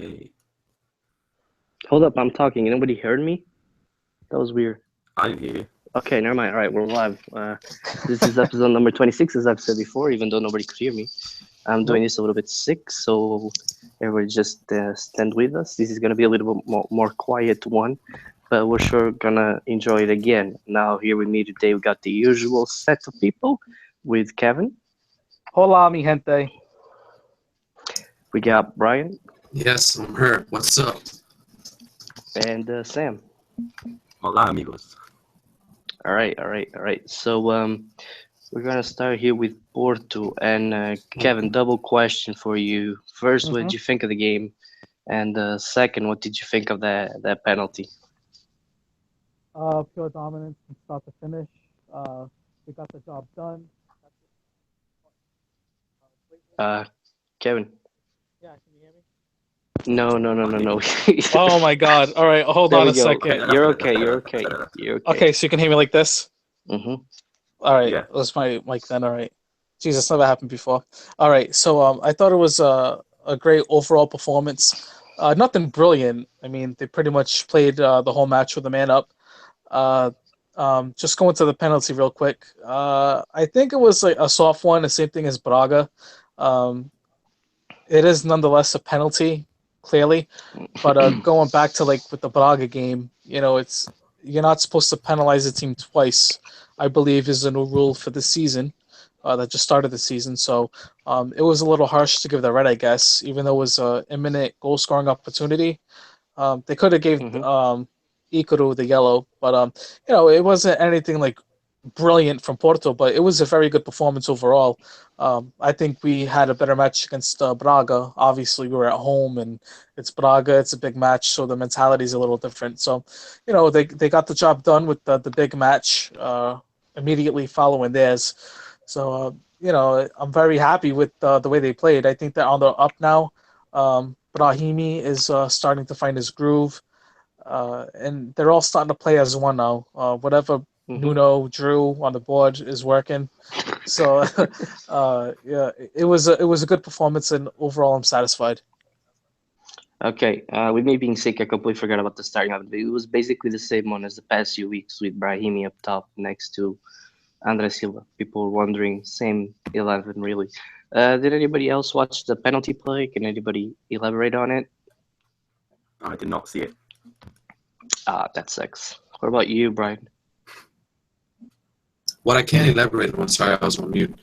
Hey, Hold up, I'm talking. Nobody heard me? That was weird. I'm here. Okay, never mind. All right, we're live. This is episode number 26, as I've said before, even though nobody could hear me. I'm doing Nope. this a little bit sick, so everybody just stand with us. This is going to be a little bit more quiet one, but we're sure going to enjoy it again. Now, here with me today, we got the usual set of people with Kevin. Hola, mi gente. We got Brian Yes, I'm hurt. What's up? and Sam. Hola, amigos. All right. So, we're gonna start here with Porto and Kevin. Double question for you. First, what Mm-hmm. did you think of the game? And second, what did you think of that penalty? Pure dominance from start to finish. We got the job done. Uh, Kevin. Yeah, can you hear me? No. Oh my God! All right, hold There on we a go. second. You're okay. You're okay. Okay, so you can hear me like this. Mm-hmm. All right, Yeah. that was my mic then. All right. Jesus, never happened before. All right, so I thought it was a great overall performance. Nothing brilliant. I mean, they pretty much played the whole match with a man up. Uh, just going to the penalty real quick. I think it was like a soft one, the same thing as Braga. Um, it is nonetheless a penalty, clearly. But going back to like with the Braga game, it's you're not supposed to penalize a team twice. I believe is a new rule for the season that just started the season. So it was a little harsh to give the red, I guess, even though it was an imminent goal scoring opportunity. They could have gave Mm-hmm. Ikuru the yellow, but it wasn't anything like brilliant from Porto, but it was a very good performance overall. I think we had a better match against Braga. Obviously, we were at home, and it's Braga. It's a big match, so the mentality is a little different. So, they got the job done with the big match immediately following theirs. So, I'm very happy with the way they played. I think they're on the up now. Brahimi is starting to find his groove, and they're all starting to play as one now. Whatever Mm-hmm. Nuno drew on the board is working. So, yeah, it was a good performance, and overall, I'm satisfied. Okay. With me being sick, I completely forgot about the starting of it. It was basically the same one as the past few weeks with Brahimi up top next to Andre Silva. People were wondering, same 11 really. Did anybody else watch the penalty play? Can anybody elaborate on it? I did not see it. Ah, that sucks. What about you, Brian? What I can't elaborate on, sorry, I was on mute,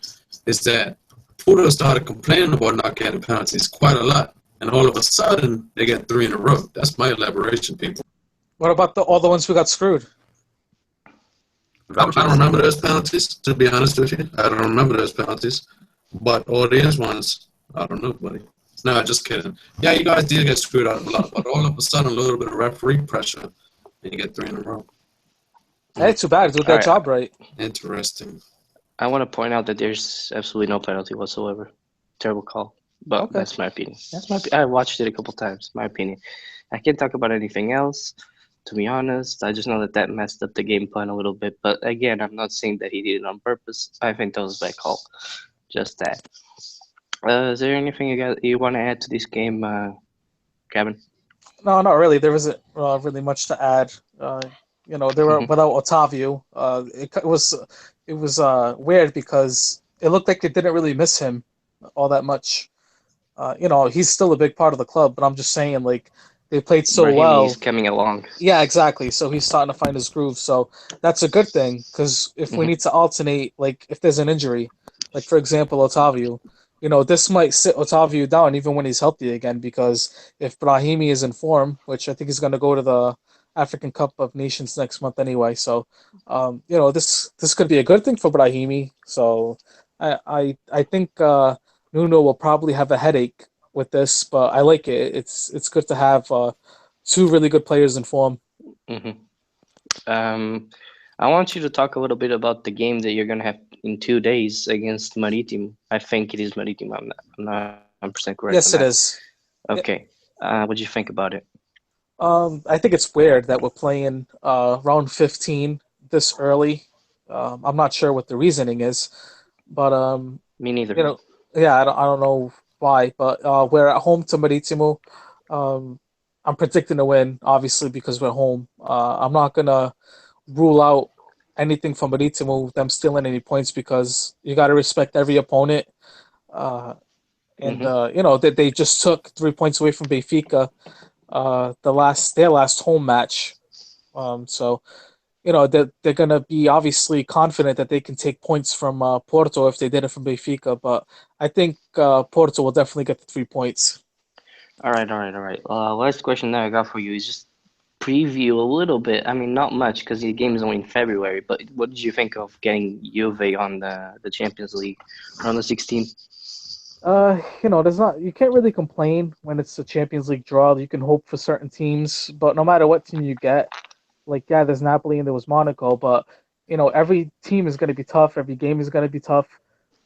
is that Porto started complaining about not getting penalties quite a lot. And all of a sudden, they get 3 in a row. That's my elaboration, people. What about all the ones who got screwed? I don't remember those penalties, to be honest with you. I don't remember those penalties. But all these ones, I don't know, buddy. No, just kidding. Yeah, you guys did get screwed out a lot, but all of a sudden, a little bit of referee pressure, and you get 3 in a row. Hey, too bad. Do All their right. job right. Interesting. I want to point out that there's absolutely no penalty whatsoever. Terrible call. But Okay. that's my opinion. I watched it a couple times. My opinion. I can't talk about anything else. To be honest, I just know that messed up the game plan a little bit. But again, I'm not saying that he did it on purpose. I think that was a bad call. Just that. Is there anything you want to add to this game, Kevin? No, not really. There isn't really much to add. They were without Otavio. It was weird because it looked like they didn't really miss him all that much. He's still a big part of the club, but I'm just saying, like, they played so Brahimi is well. coming along. Yeah, exactly. So he's starting to find his groove. So that's a good thing because if we Mhm. need to alternate, like if there's an injury, like for example, Otavio, this might sit Otavio down even when he's healthy again because if Brahimi is in form, which I think he's going to go to the African Cup of Nations next month anyway. So, this could be a good thing for Brahimi. So I think Nuno will probably have a headache with this, but I like it. It's good to have two really good players in form. hmm Um, I want you to talk a little bit about the game that you're gonna have in 2 days against Maritimo. I think it is Maritimo. I'm not 100% correct on Yes, it that. is. Yeah. Okay. What do you think about it? I think it's weird that we're playing round 15 this early. I'm not sure what the reasoning is, but Me neither. you know, yeah, I don't know why, but we're at home to Maritimo. I'm predicting to win, obviously, because we're home. I'm not gonna rule out anything from Marítimo, them stealing any points, because you got to respect every opponent. Uh, and Mm-hmm. they just took 3 points away from Benfica, their last home match. So they're gonna be obviously confident that they can take points from Porto if they did it from Benfica. But I think Porto will definitely get the 3 points. All right, all right, all right. Last question that I got for you is just preview a little bit. I mean, not much because the game is only in February. But what did you think of getting Juve on the Champions League on the 16th? You can't really complain when it's a Champions League draw. You can hope for certain teams, but no matter what team you get, like, yeah, there's Napoli and there was Monaco, but every team is going to be tough. Every game is going to be tough.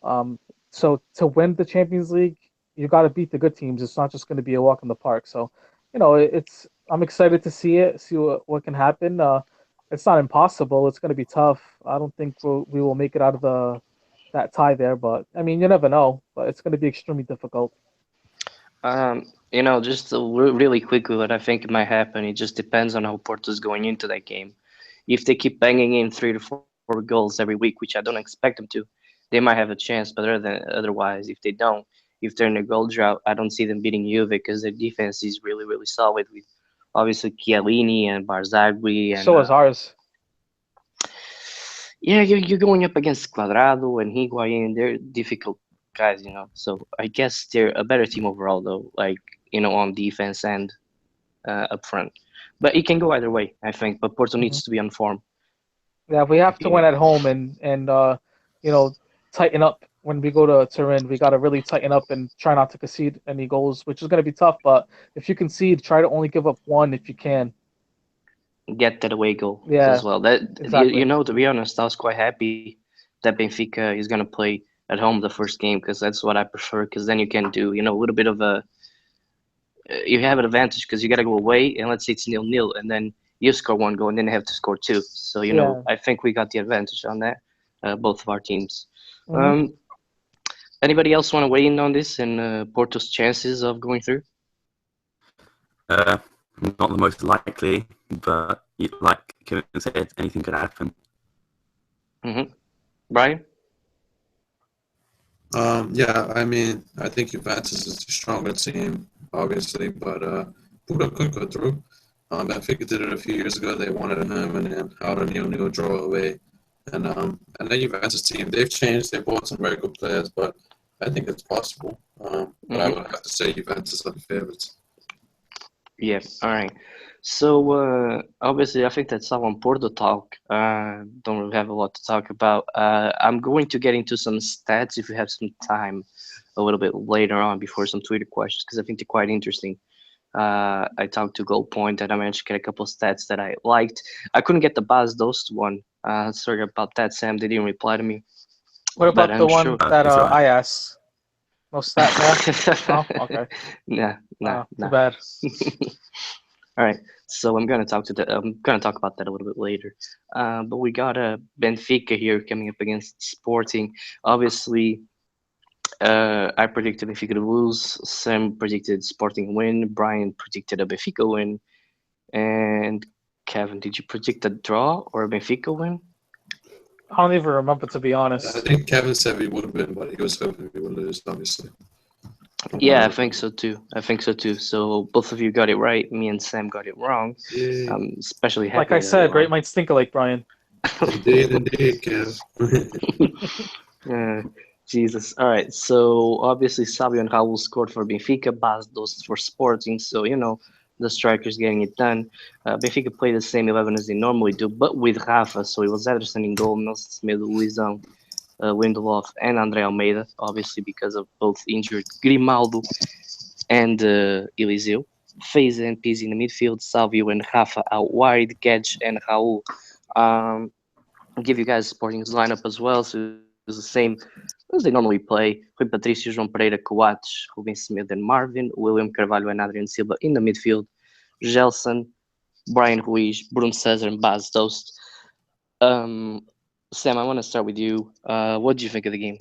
Um, so to win the Champions League, you got to beat the good teams. It's not just going to be a walk in the park. So, I'm excited to see it, see what can happen. It's not impossible. It's going to be tough. I don't think we will make it out of that tie there, but I mean, you never know. But it's going to be extremely difficult. Just really quickly, what I think might happen, it just depends on how Porto's going into that game. If they keep banging in 3 to 4 goals every week, which I don't expect them to, they might have a chance. But otherwise, if they don't, if they're in a goal drought, I don't see them beating Juve because their defense is really, really solid with obviously Chiellini and Barzagli. And So is ours. yeah, you're going up against Cuadrado and Higuain. They're difficult guys, So I guess they're a better team overall, though. Like on defense and up front. But it can go either way, I think. But Porto Mhm. needs to be on form. Yeah, we have to win at home and tighten up when we go to Turin. We got to really tighten up and try not to concede any goals, which is going to be tough. But if you concede, try to only give up one if you can. Get that away goal Yeah, as well. That exactly. to be honest, I was quite happy that Benfica is gonna play at home the first game because that's what I prefer. Because then you can do a little bit of you have an advantage because you got to go away and let's say it's 0-0 and then you score one goal and then you have to score two. So Yeah. I think we got the advantage on that, both of our teams. Mhm. Anybody else want to weigh in on this and Porto's chances of going through? Not the most likely, but like Kevin said, anything could happen. Mm-hmm. Brian? Yeah, I mean, I think Juventus is the stronger team, obviously, but Porto could go through. Benfica did it a few years ago. They wanted him and then out a 0-0 draw away. And the Juventus team, they've changed. They bought some very good players, but I think it's possible. But I would have to say Juventus are the favorites. Yeah, all right. So obviously, I think that's all on Porto talk. Don't really have a lot to talk about. I'm going to get into some stats if you have some time a little bit later on before some Twitter questions because I think they're quite interesting. I talked to Gold Point and I managed to get a couple of stats that I liked. I couldn't get the Baz Dost one. Sorry about that, Sam. They didn't reply to me. What about But the I'm one sure. that It's all right. I asked? No stat there? Oh, okay. Nah. Too bad. All right, so I'm gonna talk about that a little bit later. But we got a Benfica here coming up against Sporting. Obviously, I predicted Benfica to lose. Sam predicted Sporting win. Brian predicted a Benfica win. And Kevin, did you predict a draw or a Benfica win? I don't even remember, to be I honest. think Kevin said we would win, but he was hoping we would lose, obviously. Yeah, I think so too. So both of you got it right. Me and Sam got it wrong. Yeah, I'm especially happy. Like I that said, I great minds think alike, Brian. indeed, Kev. Jesus. All right. So obviously Savio and Raul scored for Benfica, Bas Dost for Sporting. So the strikers getting it done. Benfica played the same 11 as they normally do, but with Rafa. So it was Ederson in goal, Nelson Semedo, Luizão, Lindelof, and André Almeida. Obviously because of both injured Grimaldo and Eliseu. Faze and Pizzi in the midfield, Savio and Rafa out wide, Gedge and Raul. I'll give you guys Sporting's lineup as well. So it was the same as they normally play. Rui Patrício, João Pereira, Coates, Rubem Semedo and Marvin, William Carvalho and Adrian Silva in the midfield, Gelson, Brian Ruiz, Bruno Cesar and Baz Dost. Sam, I want to start with you. What do you think of the game?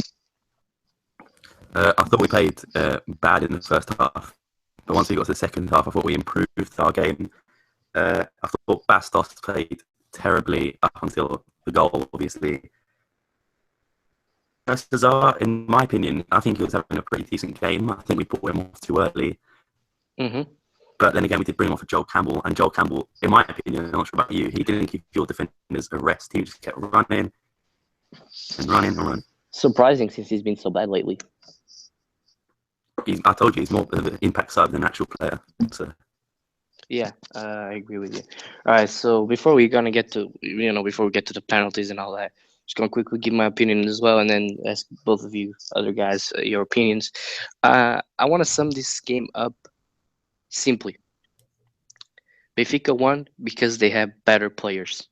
I thought we played bad in the first half, But once we got to the second half, I thought we improved our game. I thought Bastos played terribly up until the goal, obviously. Cesar, in my opinion, I think he was having a pretty decent game. I think we brought him off too early. Mm-hmm. But then again, we did bring him off for Joel Campbell. And Joel Campbell, in my opinion, I'm not sure about you, he didn't give your defenders a rest. He just kept running and running and running. Surprising since he's been so bad lately. I told you, he's more of an impact side than an actual player. So. Yeah, I agree with you. All right, so before we get to the penalties and all that, just gonna quickly give my opinion as well, and then ask both of you other guys your opinions. I want to sum this game up simply. Benfica won because they have better players.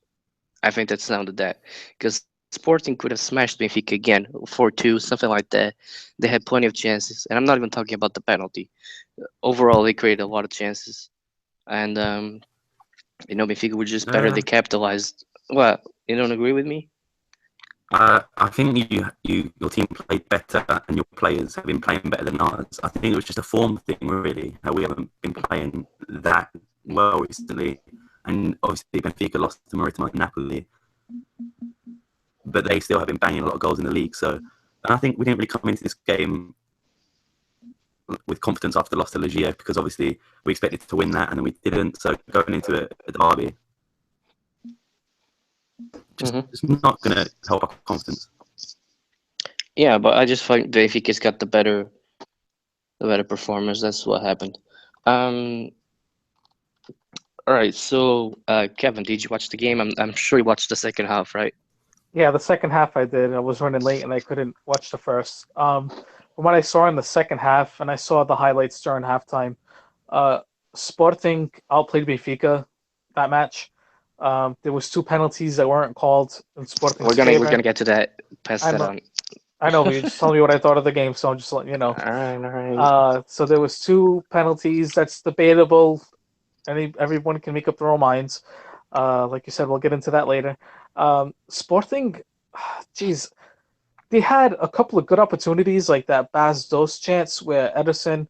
I think that's down to that. Because Sporting could have smashed Benfica again, 4-2, something like that. They had plenty of chances, and I'm not even talking about the penalty. Overall, they created a lot of chances. And, Benfica were just better. They capitalized. Well, you don't agree with me? I think your team played better and your players have been playing better than ours. I think it was just a form thing, really, how we haven't been playing that well recently. And obviously, Benfica lost to Maritimo and Napoli. But they still have been banging a lot of goals in the league. So, and I think we didn't really come into this game with confidence after the loss to Legia, because obviously we expected to win that and then we didn't. So going into a derby, it's not going to help our confidence. Yeah, but I just think Benfica's got the better performers. That's what happened. All right, so Kevin, did you watch the game? I'm sure you watched the second half, right? Yeah, the second half I did. I was running late and I couldn't watch the first. From what I saw in the second half, and I saw the highlights during halftime, Sporting outplayed Benfica that match. There was 2 penalties that weren't called in Sporting's favor. We're gonna get to that. Pass that on. I know, but you just tell me what I thought of the game, so I'm just letting you know. All right. So there was 2 penalties. That's debatable. Everyone can make up their own minds. Like you said, we'll get into that later. Sporting, they had a couple of good opportunities, like that Bas Dos chance where Ederson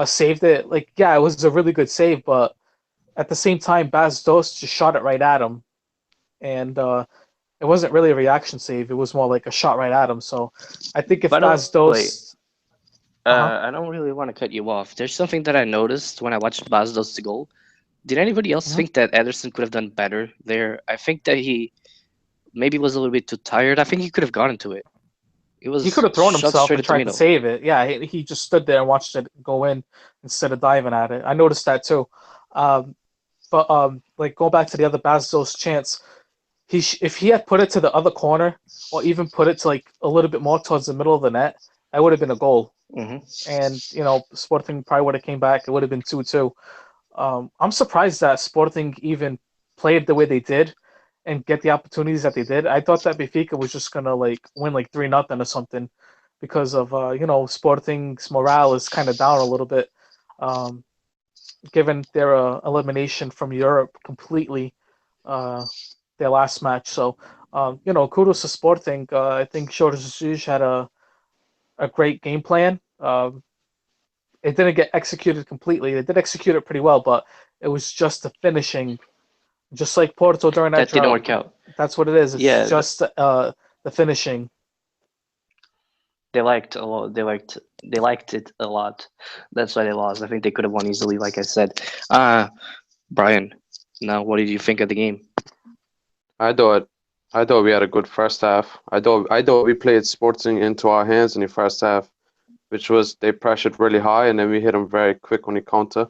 saved it. Like, yeah, it was a really good save, but at the same time, Bas Dos just shot it right at him. And it wasn't really a reaction save. It was more like a shot right at him. So I think if Bas Dos... I don't really want to cut you off. There's something that I noticed when I watched Bas Dos to goal. Did anybody else think that Ederson could have done better there? I think that he maybe was a little bit too tired. I think he could have gotten to it. He could have thrown himself and tried to save it. Yeah, he just stood there and watched it go in instead of diving at it. I noticed that too. But like going back to the other Bas Dos chance, if he had put it to the other corner or even put it to like a little bit more towards the middle of the net, that would have been a goal. And Sporting probably would have came back. It would have been 2-2. I'm surprised that Sporting even played the way they did and get the opportunities that they did. I thought that Benfica was just gonna like win like 3-0 or something because of Sporting's morale is kind of down a little bit, given their elimination from Europe completely, their last match. So kudos to Sporting. I think Jorge Jesus had a great game plan. It didn't get executed completely. They did execute it pretty well, but it was just the finishing, just like Porto during that drought. Didn't work out. That's what it is. It's just the finishing. They liked a lot. They liked it a lot. That's why they lost. I think they could have won easily, like I said. Brian, now what did you think of the game? I thought we had a good first half. I thought we played Sporting into our hands in the first half, which was they pressured really high and then we hit them very quick on the counter.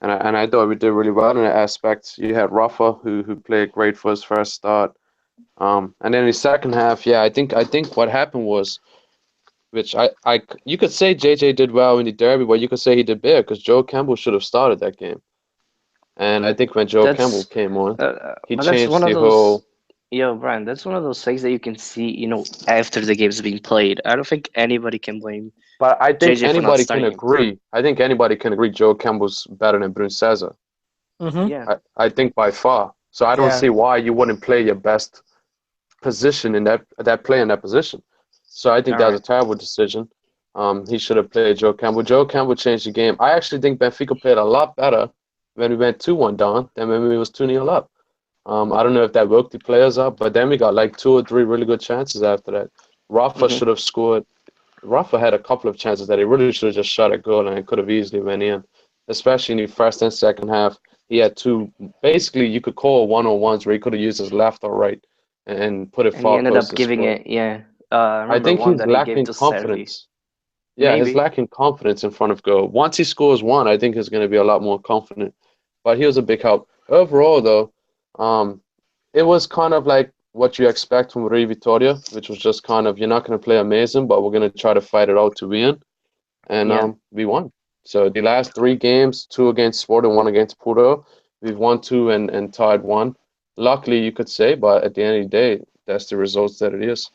And I thought we did really well in that aspect. You had Rafa who played great for his first start. And then in the second half, I think what happened was, which you could say JJ did well in the derby, but you could say he did better because Joe Campbell should have started that game. And I think when Joe Campbell came on, he changed the whole. Yo, Brian, that's one of those things that you can see, after the game's being played. I don't think anybody can blame. But I think JJ anybody can agree. I think anybody can agree Joe Campbell's better than Bruno Cesar. Yeah. I think by far. So I don't see why you wouldn't play your best position in that play in that position. So I think that was a terrible decision. He should have played Joe Campbell. Joe Campbell changed the game. I actually think Benfica played a lot better when we went 2-1 down than when we was 2-0 up. I don't know if that woke the players up, but then we got like 2 or 3 really good chances after that. Rafa Mhm. should have scored. Rafa had a couple of chances that he really should have just shot a goal and it could have easily went in, especially in the first and second half. He had two, basically you could call one-on-ones where he could have used his left or right and put it And he far ended post up to giving score. it. Yeah. I I remember think one he's that he gave lacking to Servi. confidence. Yeah, he's Maybe. lacking confidence in front of goal. Once he scores one, I think he's going to be a lot more confident. But he was a big help. Overall, though, it was kind of like what you expect from Rui Vitoria, which was just kind of, you're not going to play amazing, but we're going to try to fight it out to win. And Yeah. we won. So the last 3 games, 2 against Sport and 1 against Porto, we've won 2 and tied 1. Luckily, you could say, but at the end of the day, that's the results that it is.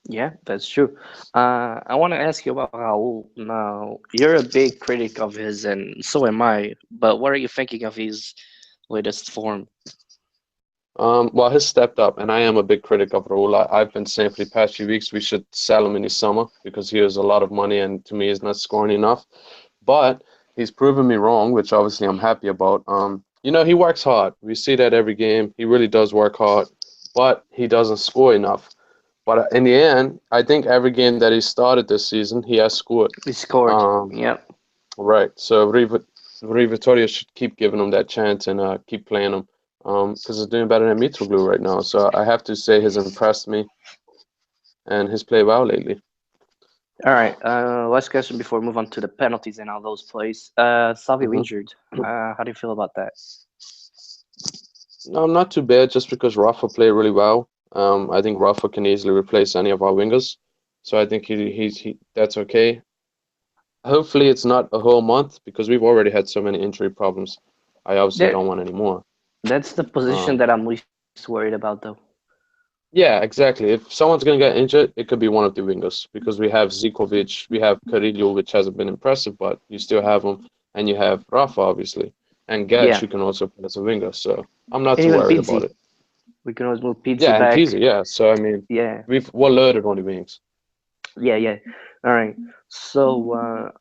Yeah, that's true. I want to ask you about Raul. Now, you're a big critic of his, and so am I. But what are you thinking of his latest form? Well, he's stepped up, and I am a big critic of Raul. I've been saying for the past few weeks we should sell him in the summer because he has a lot of money, and to me, he's not scoring enough. But he's proven me wrong, which obviously I'm happy about. He works hard. We see that every game. He really does work hard, but he doesn't score enough. But in the end, I think every game that he started this season, he has scored. He scored. Um, Yep. right. So Rui Vitoria should keep giving him that chance and keep playing him because he's doing better than Mitroglou right now. So I have to say he's impressed me and he's played well lately. All right. Last question before we move on to the penalties and all those plays. Savio hmm injured. How do you feel about that? No, not too bad just because Rafa played really well. I think Rafa can easily replace any of our wingers. So I think he that's okay. Hopefully it's not a whole month because we've already had so many injury problems. I obviously There, don't want any more. that's the position Um, that I'm least worried about, though. yeah, exactly. If someone's gonna get injured, it could be one of the wingers because we have Zikovic, we have Carrillo, which hasn't been impressive, but you still have him, and you have Rafa, obviously, and Getch, Yeah, who can also play as a winger. So I'm not and too even worried about Pizzi. it. We can always move Pizzi Yeah, and back. Pizzi, yeah. So I mean, Yeah, we're loaded on the wings. yeah. All right. So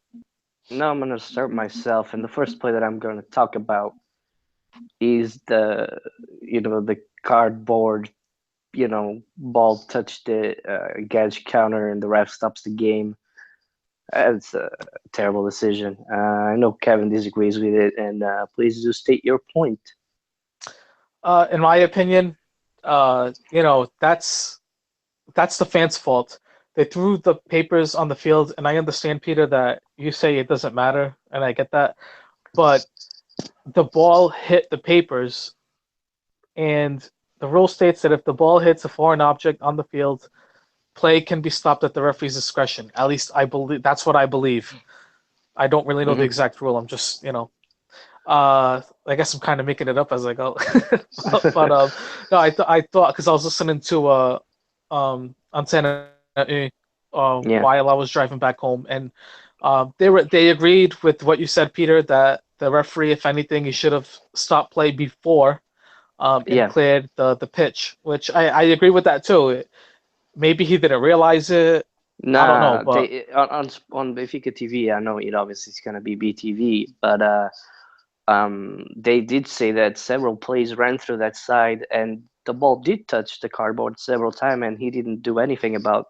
now I'm gonna start myself, and the first play that I'm gonna talk about is the cardboard, ball touched the Gadge counter, and the ref stops the game. That's a terrible decision. I know Kevin disagrees with it, and please do state your point. In my opinion, that's the fans' fault. They threw the papers on the field, and I understand, Peter, that you say it doesn't matter, and I get that. But the ball hit the papers, and the rule states that if the ball hits a foreign object on the field, play can be stopped at the referee's discretion. At least I believe that's what I believe. I don't really know the Hmm. exact rule. I'm just, I guess I'm kind of making it up as I go. but no, I thought because I was listening to Antena Yeah, while I was driving back home, and they agreed with what you said, Peter, that the referee, if anything, he should have stopped play before and yeah. cleared the pitch, which I agree with that too. Maybe he didn't realize it. I don't know, Nah, but they on Benfica TV. I know it obviously is gonna be BTV, but they did say that several plays ran through that side, and the ball did touch the cardboard several times, and he didn't do anything about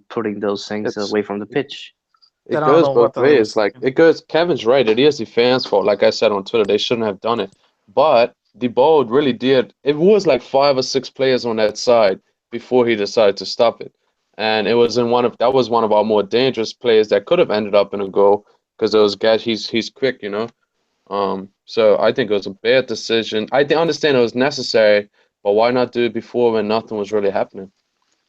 putting those things It's away from the pitch. then It I don't goes know what both the hell he ways. was Like thinking. it goes, Kevin's right. It is the fans' fault. Like I said on Twitter, they shouldn't have done it. But the ball really did. It was like 5 or 6 players on that side before he decided to stop it, and it was in that was one of our more dangerous plays that could have ended up in a goal because those guys, he's quick, you know. So I think it was a bad decision. Understand it was necessary, but why not do it before when nothing was really happening?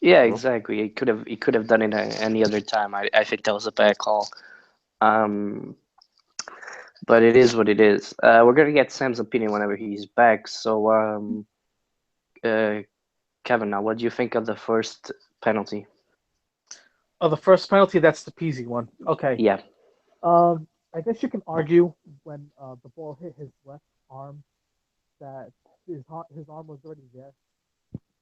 Yeah, You know. exactly. He could have done it any other time. I think that was a bad call. Um, but it is what it is. We're gonna get Sam's opinion whenever he's back. So, uh, Kevin, now what do you think of the first penalty? Oh, the first penalty, that's the peasy one. Okay. Yeah, I guess you can argue when the ball hit his left arm that his arm was already there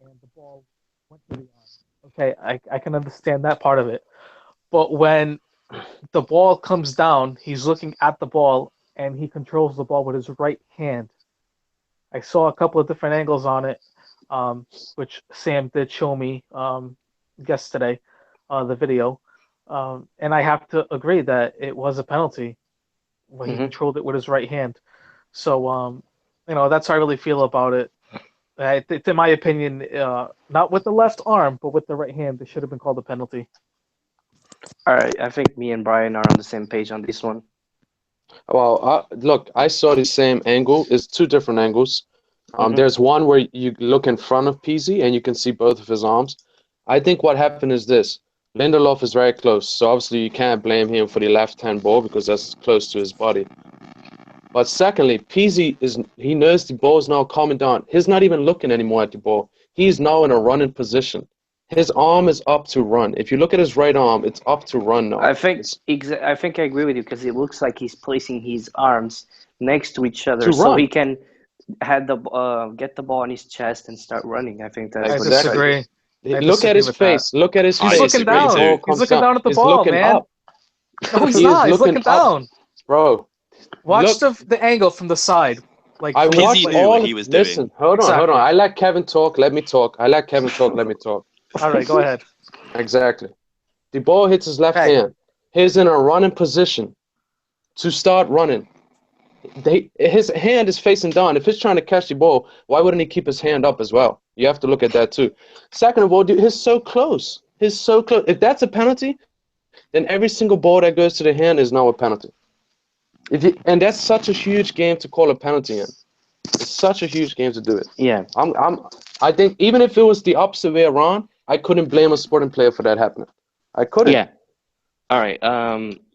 and the ball went to the arm. Okay, I can understand that part of it. but when the ball comes down, he's looking at the ball and he controls the ball with his right hand. I saw a couple of different angles on it, which Sam did show me yesterday, the video. And I have to agree that it was a penalty when he controlled it with his right hand. So, that's how I really feel about it. In my opinion, not with the left arm, but with the right hand, it should have been called a penalty. All right, I think me and Brian are on the same page on this one. Well, look, I saw the same angle. It's two different angles. There's one where you look in front of Peasy and you can see both of his arms. I think what happened is this. Lindelof is very close, so obviously you can't blame him for the left-hand ball because that's close to his body. But secondly, Peasy he knows the ball is now coming down. He's not even looking anymore at the ball. He's now in a running position. His arm is up to run. If you look at his right arm, it's up to run now. I think I agree with you because it looks like he's placing his arms next to each other so he can get the ball on his chest and start running. I think that's I what disagree. Look at his face. Look at his face. He's looking down. He's looking down at the ball, man. Up. No, he's not. He's looking down. Bro. Watch the angle from the side. Like I watched all what he was doing. Listen, hold on. I let Kevin talk. Let me talk. Let me talk. All right, go ahead. Exactly. The ball hits his left hand. He's in a running position to start running. His hand is facing down. If he's trying to catch the ball, why wouldn't he keep his hand up as well? You have to look at that too. Second of all, dude, he's so close. He's so close. If that's a penalty, then every single ball that goes to the hand is now a penalty. And that's such a huge game to call a penalty in. It's such a huge game to do it. Yeah. I think even if it was the opposite way around, I couldn't blame a sporting player for that happening. I couldn't. Yeah. All right.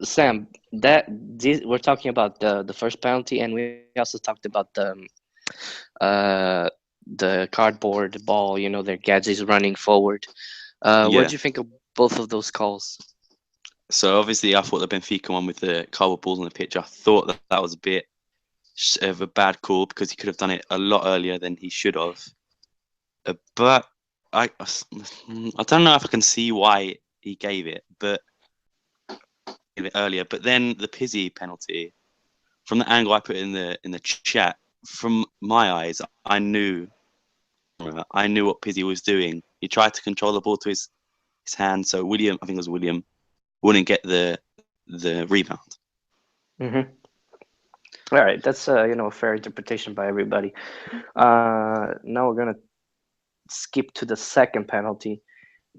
Sam, we're talking about the first penalty, and we also talked about the cardboard ball. Their gadgets running forward. What did you think of both of those calls? So obviously, I thought the Benfica one with the cardboard balls on the pitch, I thought that was a bit of a bad call because he could have done it a lot earlier than he should have. But I don't know if I can see why he gave it, but earlier. But then the Pizzi penalty, from the angle I put in the chat, from my eyes, I knew what Pizzi was doing. He tried to control the ball to his hand, so William, I think it was William, wouldn't get the rebound. Mm-hmm. All right, that's a fair interpretation by everybody. Now we're gonna skip to the second penalty.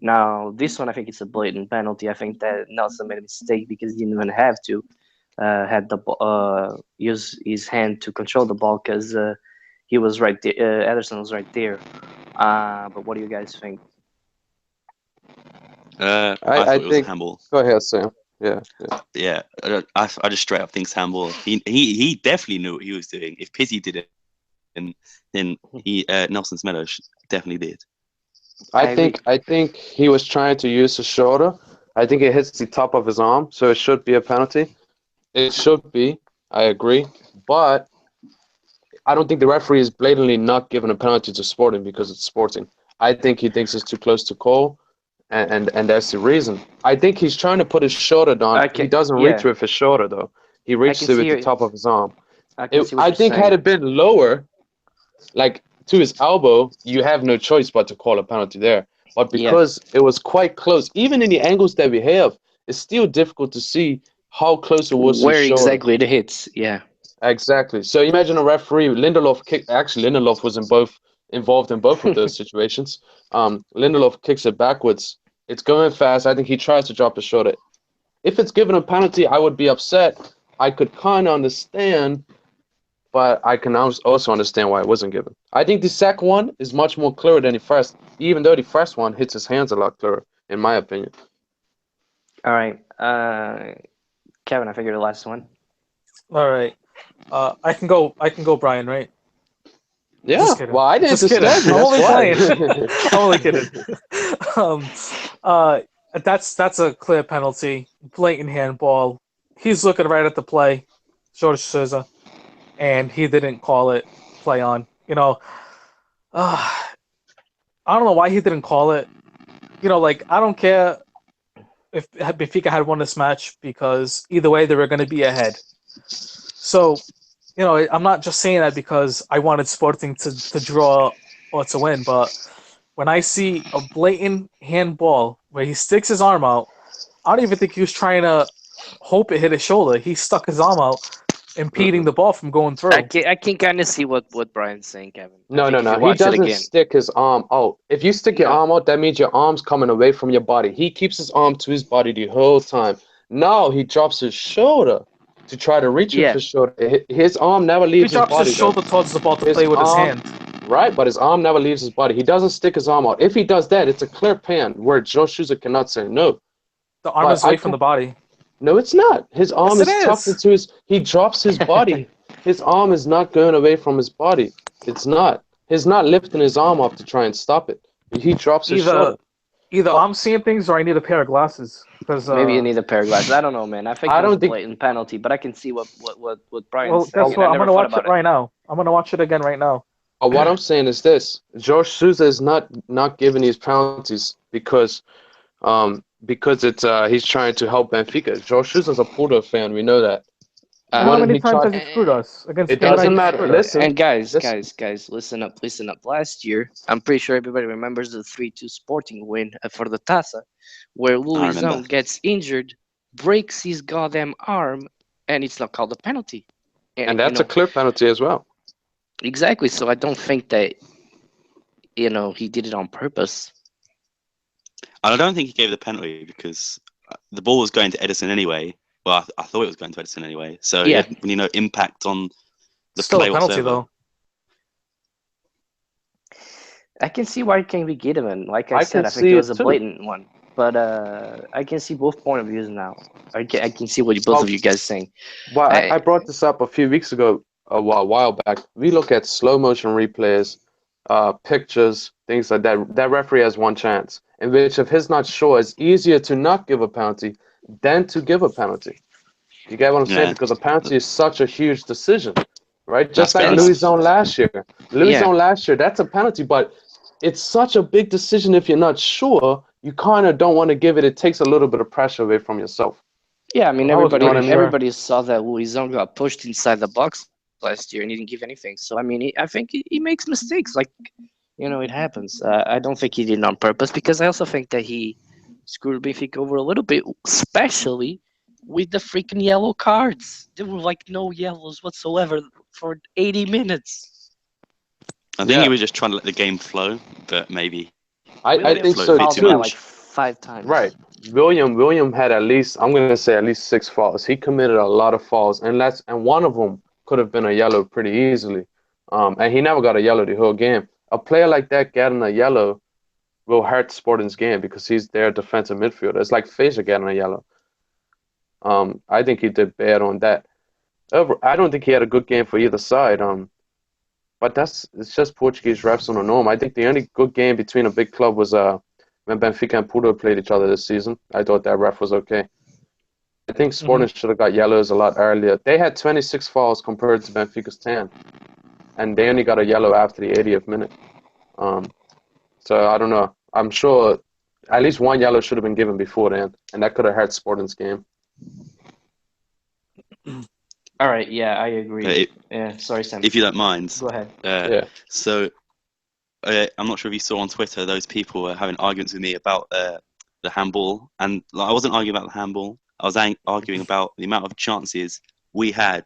Now this one, I think it's a blatant penalty. I think that Nelson made a mistake because he didn't even have to use his hand to control the ball because he was right there. Ederson was right there. But what do you guys think? I thought it was a handball. Go ahead, Sam. Yeah. I just straight up think it's handball. He definitely knew what he was doing. If Pizzi did it, then Nelson Semedo definitely did. I think he was trying to use his shoulder. I think it hits the top of his arm, so it should be a penalty. It should be. I agree, but I don't think the referee is blatantly not giving a penalty to Sporting because it's Sporting. I think he thinks it's too close to call. And that's the reason. I think he's trying to put his shoulder down. He doesn't reach with his shoulder, though. He reaches it with the top of his arm. I think had it been lower, like to his elbow, you have no choice but to call a penalty there. But because it was quite close, even in the angles that we have, it's still difficult to see how close it was to his shoulder. Where exactly it hits, yeah. Exactly. So imagine a referee, Lindelof was involved in both of those situations. Lindelof kicks it backwards. It's going fast. I think he tries to drop his shoulder. If it's given a penalty, I would be upset. I could kind of understand, but I can also understand why it wasn't given. I think the second one is much more clear than the first, even though the first one hits his hands a lot clearer, in my opinion. All right. Kevin, I figured the last one. All right. I can go, Brian, right? Yeah, well, I didn't understand. I'm only playing. I'm only kidding. That's a clear penalty, blatant handball. He's looking right at the play, Jorge Sousa, and he didn't call it play on. I don't know why he didn't call it. I don't care if Benfica had won this match because either way they were going to be ahead. So, I'm not just saying that because I wanted Sporting to draw or to win, but when I see a blatant handball where he sticks his arm out, I don't even think he was trying to hope it hit his shoulder. He stuck his arm out, impeding the ball from going through. I can kind of see what Brian's saying, Kevin. No. He doesn't stick his arm out. If you stick your arm out, that means your arm's coming away from your body. He keeps his arm to his body the whole time. Now he drops his shoulder to try to reach with his shoulder. His arm never leaves his body. He drops his shoulder towards the ball to play with his hand. Right, but his arm never leaves his body. He doesn't stick his arm out. If he does that, it's a clear pan where Joe Sousa cannot say no. The arm is away from the body. No, it's not. His arm is tucked into his... He drops his body. His arm is not going away from his body. It's not. He's not lifting his arm up to try and stop it. He drops his shoulder. Either I'm seeing things or I need a pair of glasses. Maybe you need a pair of glasses. I don't know, man. I think it's a blatant penalty, but I can see what Brian's saying. Well, guess what? I'm going to watch it right now. I'm going to watch it again right now. What I'm saying is this: George Sousa is not giving these penalties because it's he's trying to help Benfica. George Sousa is a Porto fan. We know that. How many times has he screwed us against? It doesn't matter. Listen, and guys, listen up. Last year, I'm pretty sure everybody remembers the 3-2 Sporting win for the Taça, where Luizão gets injured, breaks his goddamn arm, and it's not called a penalty. And that's a clear penalty as well. Exactly. So I don't think that he did it on purpose. I don't think he gave the penalty because the ball was going to Edison anyway. Well, I thought it was going to Edison anyway. So yeah, impact on the still play a penalty whatsoever. though. I can see why it can be given. Like I said, I think it was a blatant one. But I can see both point of views now. I can see what both of you guys saying. Well, I brought this up a few weeks ago, a while back. We look at slow motion replays, pictures, things like that. That referee has one chance, in which if he's not sure, it's easier to not give a penalty than to give a penalty. You get what I'm saying? Because a penalty is such a huge decision, right? Just like Luizão last year. Last year, that's a penalty, but it's such a big decision if you're not sure. You kind of don't want to give it. It takes a little bit of pressure away from yourself. Yeah, I mean, everybody saw that Luizão got pushed inside the box last year and he didn't give anything. So, I mean, I think he makes mistakes. Like, it happens. I don't think he did it on purpose because I also think that he screwed Benfica over a little bit, especially with the freaking yellow cards. There were like no yellows whatsoever for 80 minutes. I think he was just trying to let the game flow, but maybe. I think so too. Like 5 times. Right. William had at least 6 fouls. He committed a lot of fouls, and one of them could have been a yellow pretty easily. And he never got a yellow the whole game. A player like that getting a yellow will hurt Sporting's game because he's their defensive midfielder. It's like Fischer getting a yellow. I think he did bad on that. I don't think he had a good game for either side. But it's just Portuguese refs on the norm. I think the only good game between a big club was when Benfica and Porto played each other this season. I thought that ref was okay. I think Sporting should have got yellows a lot earlier. They had 26 fouls compared to Benfica's 10. And they only got a yellow after the 80th minute. So I don't know. I'm sure at least one yellow should have been given before then, and that could have hurt Sporting's game. All right, yeah, I agree. Sorry, Sam. If you don't mind. Go ahead. So I'm not sure if you saw on Twitter, those people were having arguments with me about the handball. And I wasn't arguing about the handball. I was arguing about the amount of chances we had,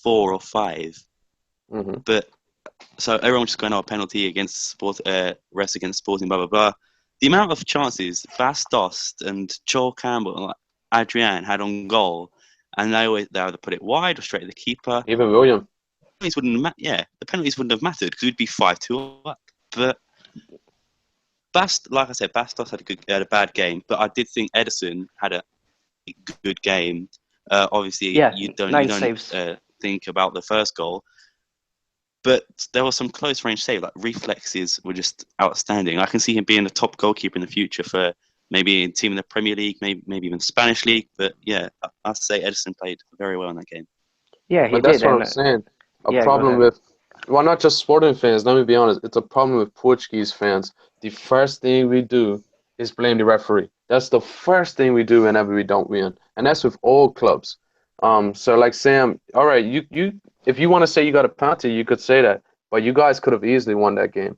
4 or 5. Mm-hmm. But so everyone was just going, penalty against refs against Sporting, blah, blah, blah. The amount of chances Bastos and Joel Campbell and Adrian had on goal, and they either put it wide or straight to the keeper. Even William. The penalties wouldn't have mattered because we'd be 5-2 up. But like I said, Bastos had a bad game, but I did think Edison had a good game. Obviously, you don't think about the first goal. But there was some close range saves. Like reflexes were just outstanding. I can see him being a top goalkeeper in the future for maybe a team in the Premier League, maybe even Spanish League. But yeah, I'd say Edison played very well in that game. Yeah, he did. That's what I'm saying. Problem with, not just Sporting fans. Let me be honest. It's a problem with Portuguese fans. The first thing we do is blame the referee. That's the first thing we do whenever we don't win, and that's with all clubs. So like Sam, all right, you if you want to say you got a penalty, you could say that, but you guys could have easily won that game.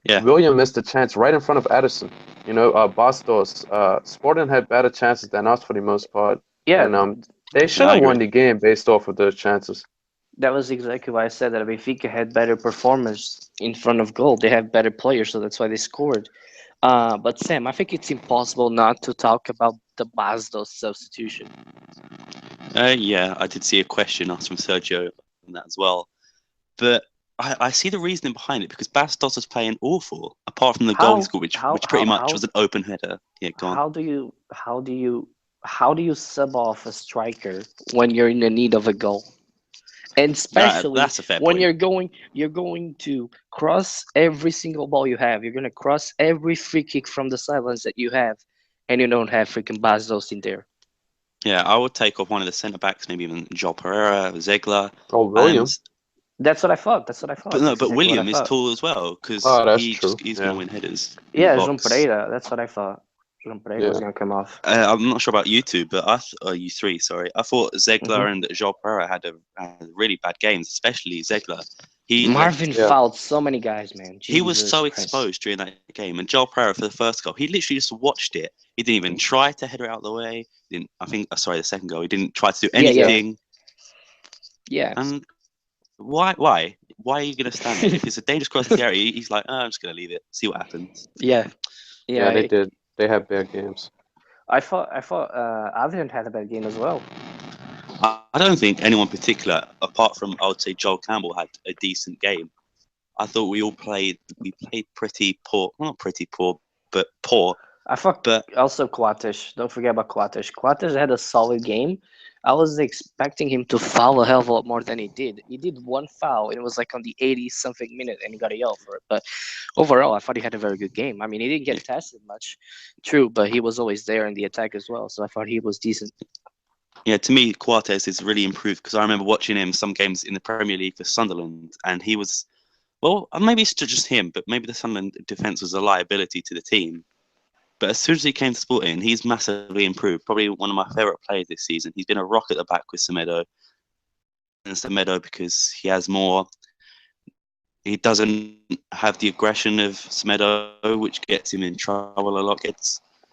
Yeah. William missed a chance right in front of Edison. Bastos, Sporting had better chances than us for the most part, Yeah, and they should I have won agree. the game based off of those chances. that was exactly why I said that Benfica had better performers in front of goal. They have better players, so that's why they scored. But Sam, I think it's impossible not to talk about the Bastos substitution. Yeah, I did see a question asked from Sergio on that as well. But I see the reasoning behind it because Bastos was playing awful, apart from the goal he scored, which pretty much was an open header. Yeah, go on. How do you sub off a striker when you're in the need of a goal? And especially That's a fair when point. you're going to cross every single ball you have. You're going to cross every free kick from the sidelines that you have, and you don't have freaking Bastos in there. Yeah, I would take off one of the centre backs, maybe even Joel Pereira, Ziegler. Oh, William. That's what I thought. But That's no, exactly but what William I is thought. tall as well because Oh, that's true. he's Yeah. going to win headers. in Yeah, the João box. Pereira. That's what I thought. João Pereira was Yeah. going to come off. I'm not sure about you two, but you three, sorry. I thought Ziegler Mhm. and Joel Pereira had really bad games, especially Ziegler. He Marvin Yeah. fouled so many guys, man. he was Jesus so Christ. exposed during that game, and Joel Pereira for the first goal, he literally just watched it. He didn't even try to header it out of the way. The second goal, he didn't try to do Yeah, yeah. anything. Yeah. And why are you going to stand there? If it's a dangerous cross to the area, he's like, I'm just going to leave it, see what happens. Yeah. Yeah, they did. They had bad games. I thought Adrian had a bad game as well. I don't think anyone particular, apart from I would say Joel Campbell, had a decent game. I thought we played pretty poor. Well, not pretty poor, but poor. I thought also Coates. Don't forget about Coates. Coates had a solid game. I was expecting him to foul a hell of a lot more than he did. He did one foul, and it was like on the 80-something minute, and he got a yellow for it. But overall, I thought he had a very good game. I mean, he didn't get tested much, true, but he was always there in the attack as well. So I thought he was decent. Yeah, to me, Coates is really improved because I remember watching him some games in the Premier League for Sunderland, and he was, well, maybe it's just him, but maybe the Sunderland defence was a liability to the team. But as soon as he came to Sporting, he's massively improved. Probably one of my favourite players this season. He's been a rock at the back with Semedo. And Semedo because he has more. He doesn't have the aggression of Semedo, which gets him in trouble a lot.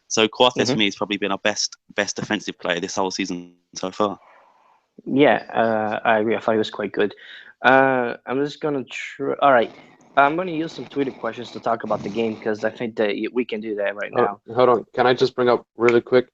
So Coates for me has probably been our best defensive player this whole season so far. Yeah, I agree. I thought he was quite good. I'm just gonna try. All right, I'm gonna use some Twitter questions to talk about the game because I think that we can do that right now. Hold on. Can I just bring up really quick?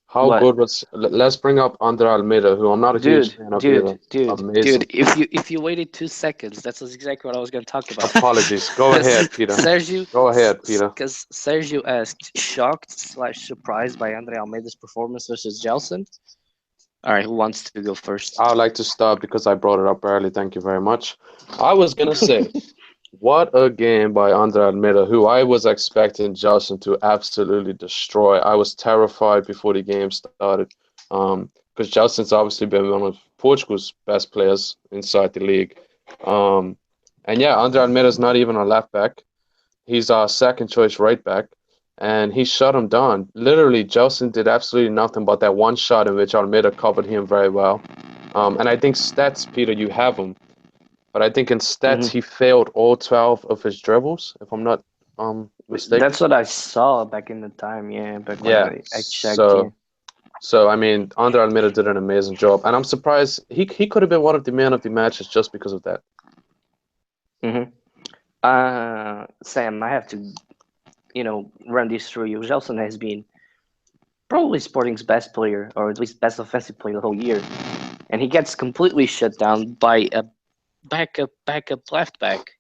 How What? good was? Let's bring up Andre Almeida, who I'm not a huge fan of either. Amazing. Dude! If you waited 2 seconds, that's exactly what I was gonna talk about. Apologies. Go ahead, Peter. Sergio, Go ahead, Peter. Because Sergio asked, shocked/surprised by Andre Almeida's performance versus Gelson. All right, who wants to go first? I would like to start because I brought it up early. Thank you very much. I was gonna say, what a game by Andre Almeida, who I was expecting Gelson to absolutely destroy. I was terrified before the game started, because Gelson's obviously been one of Portugal's best players inside the league. And yeah, Andre Almeida's not even a left back. He's our second choice right back. And he shut him down. Literally, Gelson did absolutely nothing but that one shot in which Almeida covered him very well. And I think stats, Peter, you have him. But I think in stats, he failed all 12 of his dribbles, if I'm not mistaken. That's what I saw back in the time, yeah. Back when I checked. So, I mean, Andre Almeida did an amazing job. And I'm surprised he could have been one of the man of the matches just because of that. Sam, I have to, run this through you. Gelson has been probably Sporting's best player, or at least best offensive player the whole year. And he gets completely shut down by a backup left back.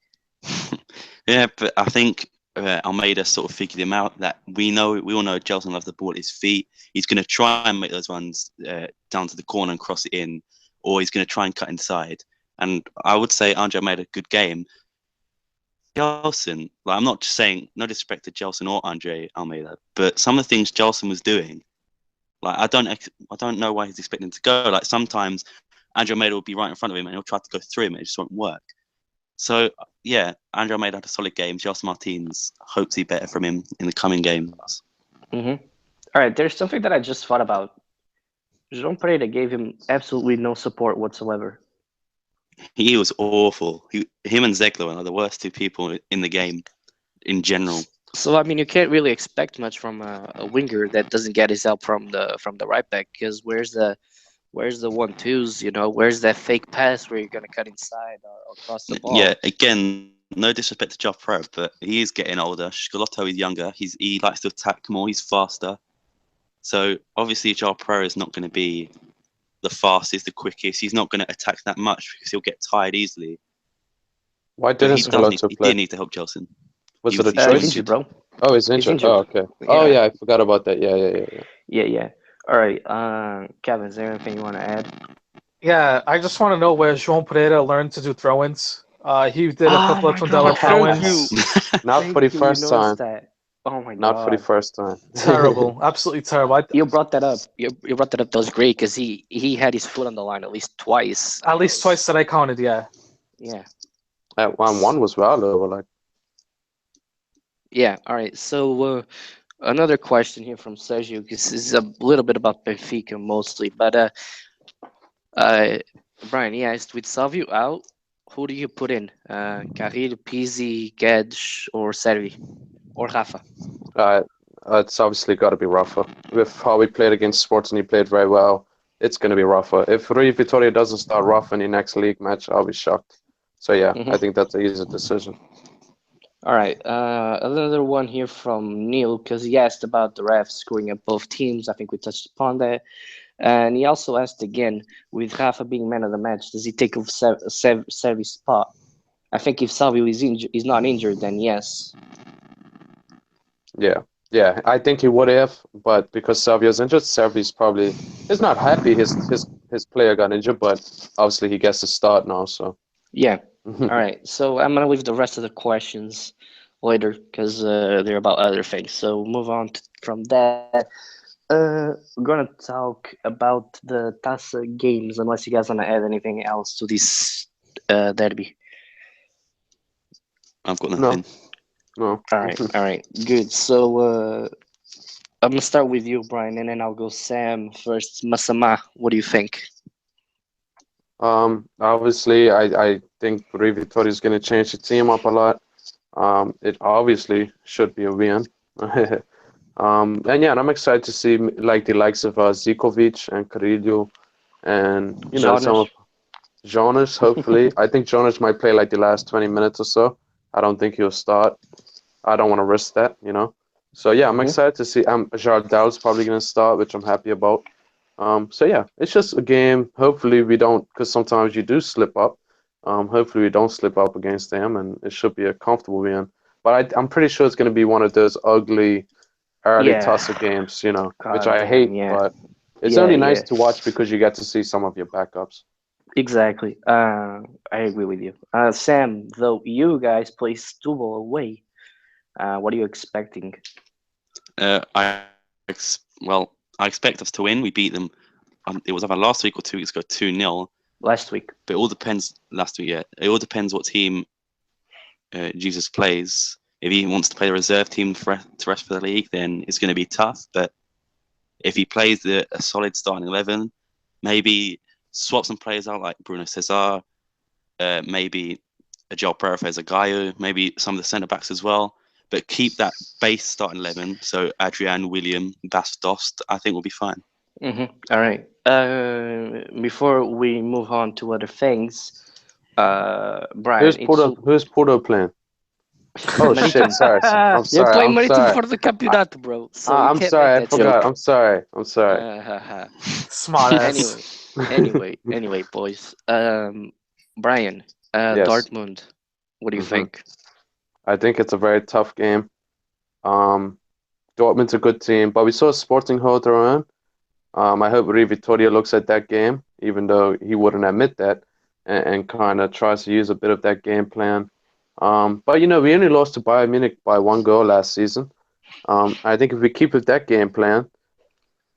Yeah, but I think Almeida sort of figured him out that we all know Gelson loves the ball at his feet. He's going to try and make those runs down to the corner and cross it in, or he's going to try and cut inside. And I would say Andre made a good game. Gelson, I'm not just saying, no disrespect to Gelson or Andre Almeida, but some of the things Gelson was doing, I don't know why he's expecting to go. Like sometimes Andre Almeida will be right in front of him and he'll try to go through him and it just won't work. So yeah, Andre Almeida had a solid game. Gelson Martins, hopefully better from him in the coming games. Mm-hmm. All right, there's something that I just thought about. João Pereira gave him absolutely no support whatsoever. He was awful. Him and Zegler are the worst two people in the game in general. So I mean, you can't really expect much from a winger that doesn't get his help from the right back. Because where's the 1-2s? Where's that fake pass where you're gonna cut inside or cross the ball? Yeah, again, no disrespect to Joe Pro, but he is getting older. Scalotto is younger. He likes to attack more. He's faster. So obviously, Joe Pro is not going to be the fastest, the quickest. He's not going to attack that much because he'll get tired easily. Why But didn't he Scalotto play? did need to help Chelsea. Was He it a was choice? Injured, bro. Oh, he's injured. injured. Oh, okay. Oh, Yeah. yeah, I forgot about that. Yeah. Yeah. All right. Kevin, is there anything you want to add? Yeah, I just want to know where João Pereira learned to do throw-ins. He did a couple of my Tondela God, thank throw-ins. Not Thank for the you, first you time. noticed that. Oh my Not for the God. first time. Terrible, absolutely terrible. You brought that up. You brought that up. That was great because he had his foot on the line at least twice. At least twice that I counted, yeah. Yeah. One was well though. Like, Yeah. All right. So another question here from Sergio. This is a little bit about Benfica mostly, but uh, Brian, he asked, with Salvio out, who do you put in? Carrillo, Pizzi, Guedes, or Servi, or Rafa? it's obviously got to be Rafa. With how we played against Sports and he played very well, it's going to be Rafa. If Rui Vitória doesn't start Rafa in the next league match, I'll be shocked. So yeah, I think that's an easy decision. All right. Another one here from Neil because he asked about the refs screwing up both teams. I think we touched upon that. And he also asked again, with Rafa being man of the match, does he take off Servi's spot? I think if Salvio is not injured, then yes. Yeah. I think he would have, but because Savio's injured, Servi's probably is not happy his player got injured, but obviously he gets to start now. So Yeah. All right. So I'm gonna leave the rest of the questions later because they're about other things. So move on from that. We're gonna talk about the Taça games, unless you guys wanna add anything else to this derby. I've got nothing. no. All right, good. So I'm gonna start with you, Brian, and then I'll go Sam first. Masama, what do you think? Obviously, I think Rui Vitória is going to change the team up a lot. It obviously should be a win. And yeah, and I'm excited to see like the likes of Zikovic and Carrillo and some of Jonas. Hopefully, I think Jonas might play like the last 20 minutes or so. I don't think he'll start. I don't want to risk that. So yeah, I'm excited to see. Jardel's probably going to start, which I'm happy about. So yeah, it's just a game. Hopefully we don't, because sometimes you do slip up. Hopefully we don't slip up against them, and it should be a comfortable win. But I'm pretty sure it's going to be one of those ugly early tussle games, which I hate. yeah. But it's only nice to watch because you get to see some of your backups. Exactly. I agree with you. Sam, though you guys play Stubble away, what are you expecting? I expect us to win. We beat them. It was either last week or 2 weeks ago, 2-0. Last week. But it all depends. Last week, yeah. It all depends what team Jesus plays. If he wants to play the reserve team to rest for the league, then it's going to be tough. But if he plays a solid starting 11, maybe swap some players out like Bruno Cesar, maybe a Joel Pereira as a Gaio, maybe some of the centre backs as well. But keep that base starting 11. So Adrian, William, Bas Dost, I think we'll be fine. Mm-hmm. All right. Before we move on to other things, Brian, Who's Porto playing? Oh shit! Sorry. I'm sorry. They're playing I'm sorry. for the campeonato, bro. So I'm sorry. I forgot. Joke. I'm sorry. Smart ass. Anyway, boys. Brian, Yes. Dortmund. What do you think? I think it's a very tough game. Dortmund's a good team, but we saw Sporting hold their own. I hope Rui Vitória looks at that game, even though he wouldn't admit that, and kind of tries to use a bit of that game plan. But we only lost to Bayern Munich by 1 goal last season. I think if we keep with that game plan,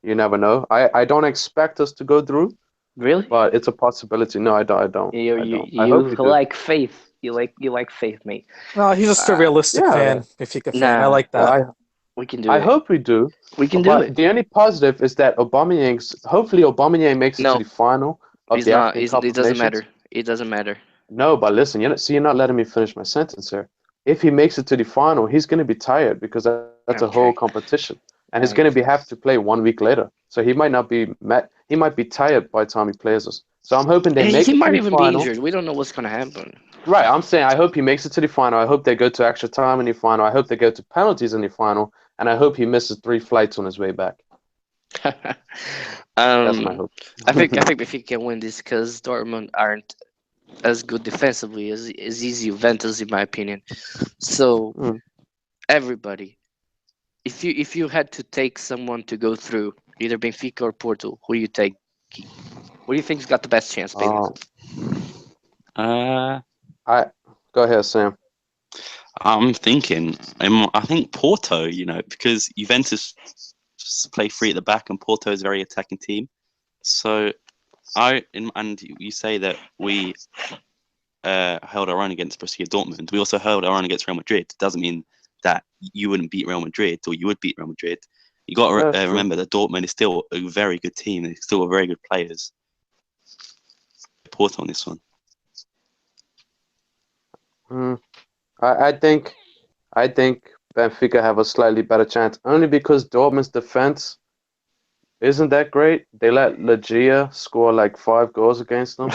you never know. I don't expect us to go through. Really? But it's a possibility. No, I don't. You I hope we do. like faith. You like faith, mate. No, he's just a realistic fan, Benfica fan. I like that. We can do I it. hope we do. We can do But it. the only positive is that hopefully Aubameyang makes it No, to the final of it's the not. African Cup It of doesn't Nations. matter. It doesn't matter. No, but listen, you're not letting me finish my sentence here. If he makes it to the final, he's going to be tired because that's a whole Okay. competition, and he's going to be have to play 1 week later. So he might not be met. He might be tired by the time he plays us. So I'm hoping they make He it to might the even be final. injured. We don't know what's gonna happen. Right, I'm saying I hope he makes it to the final. I hope they go to extra time in the final. I hope they go to penalties in the final, and I hope he misses 3 flights on his way back. That's my hope. I think Benfica can win this because Dortmund aren't as good defensively as is Juventus, in my opinion. So Mm. everybody, if you had to take someone to go through either Benfica or Porto, who you take? Who do you think's got the best chance, baby? I go ahead, Sam. I'm thinking. I think Porto. Because Juventus play free at the back, and Porto is a very attacking team. So and you say that we held our own against Borussia Dortmund. We also held our own against Real Madrid. It doesn't mean that you wouldn't beat Real Madrid or you would beat Real Madrid. You got to remember that Dortmund is still a very good team. They're still very good players. Porto on this one. I think Benfica have a slightly better chance only because Dortmund's defense isn't that great. They let Legia score like 5 goals against them.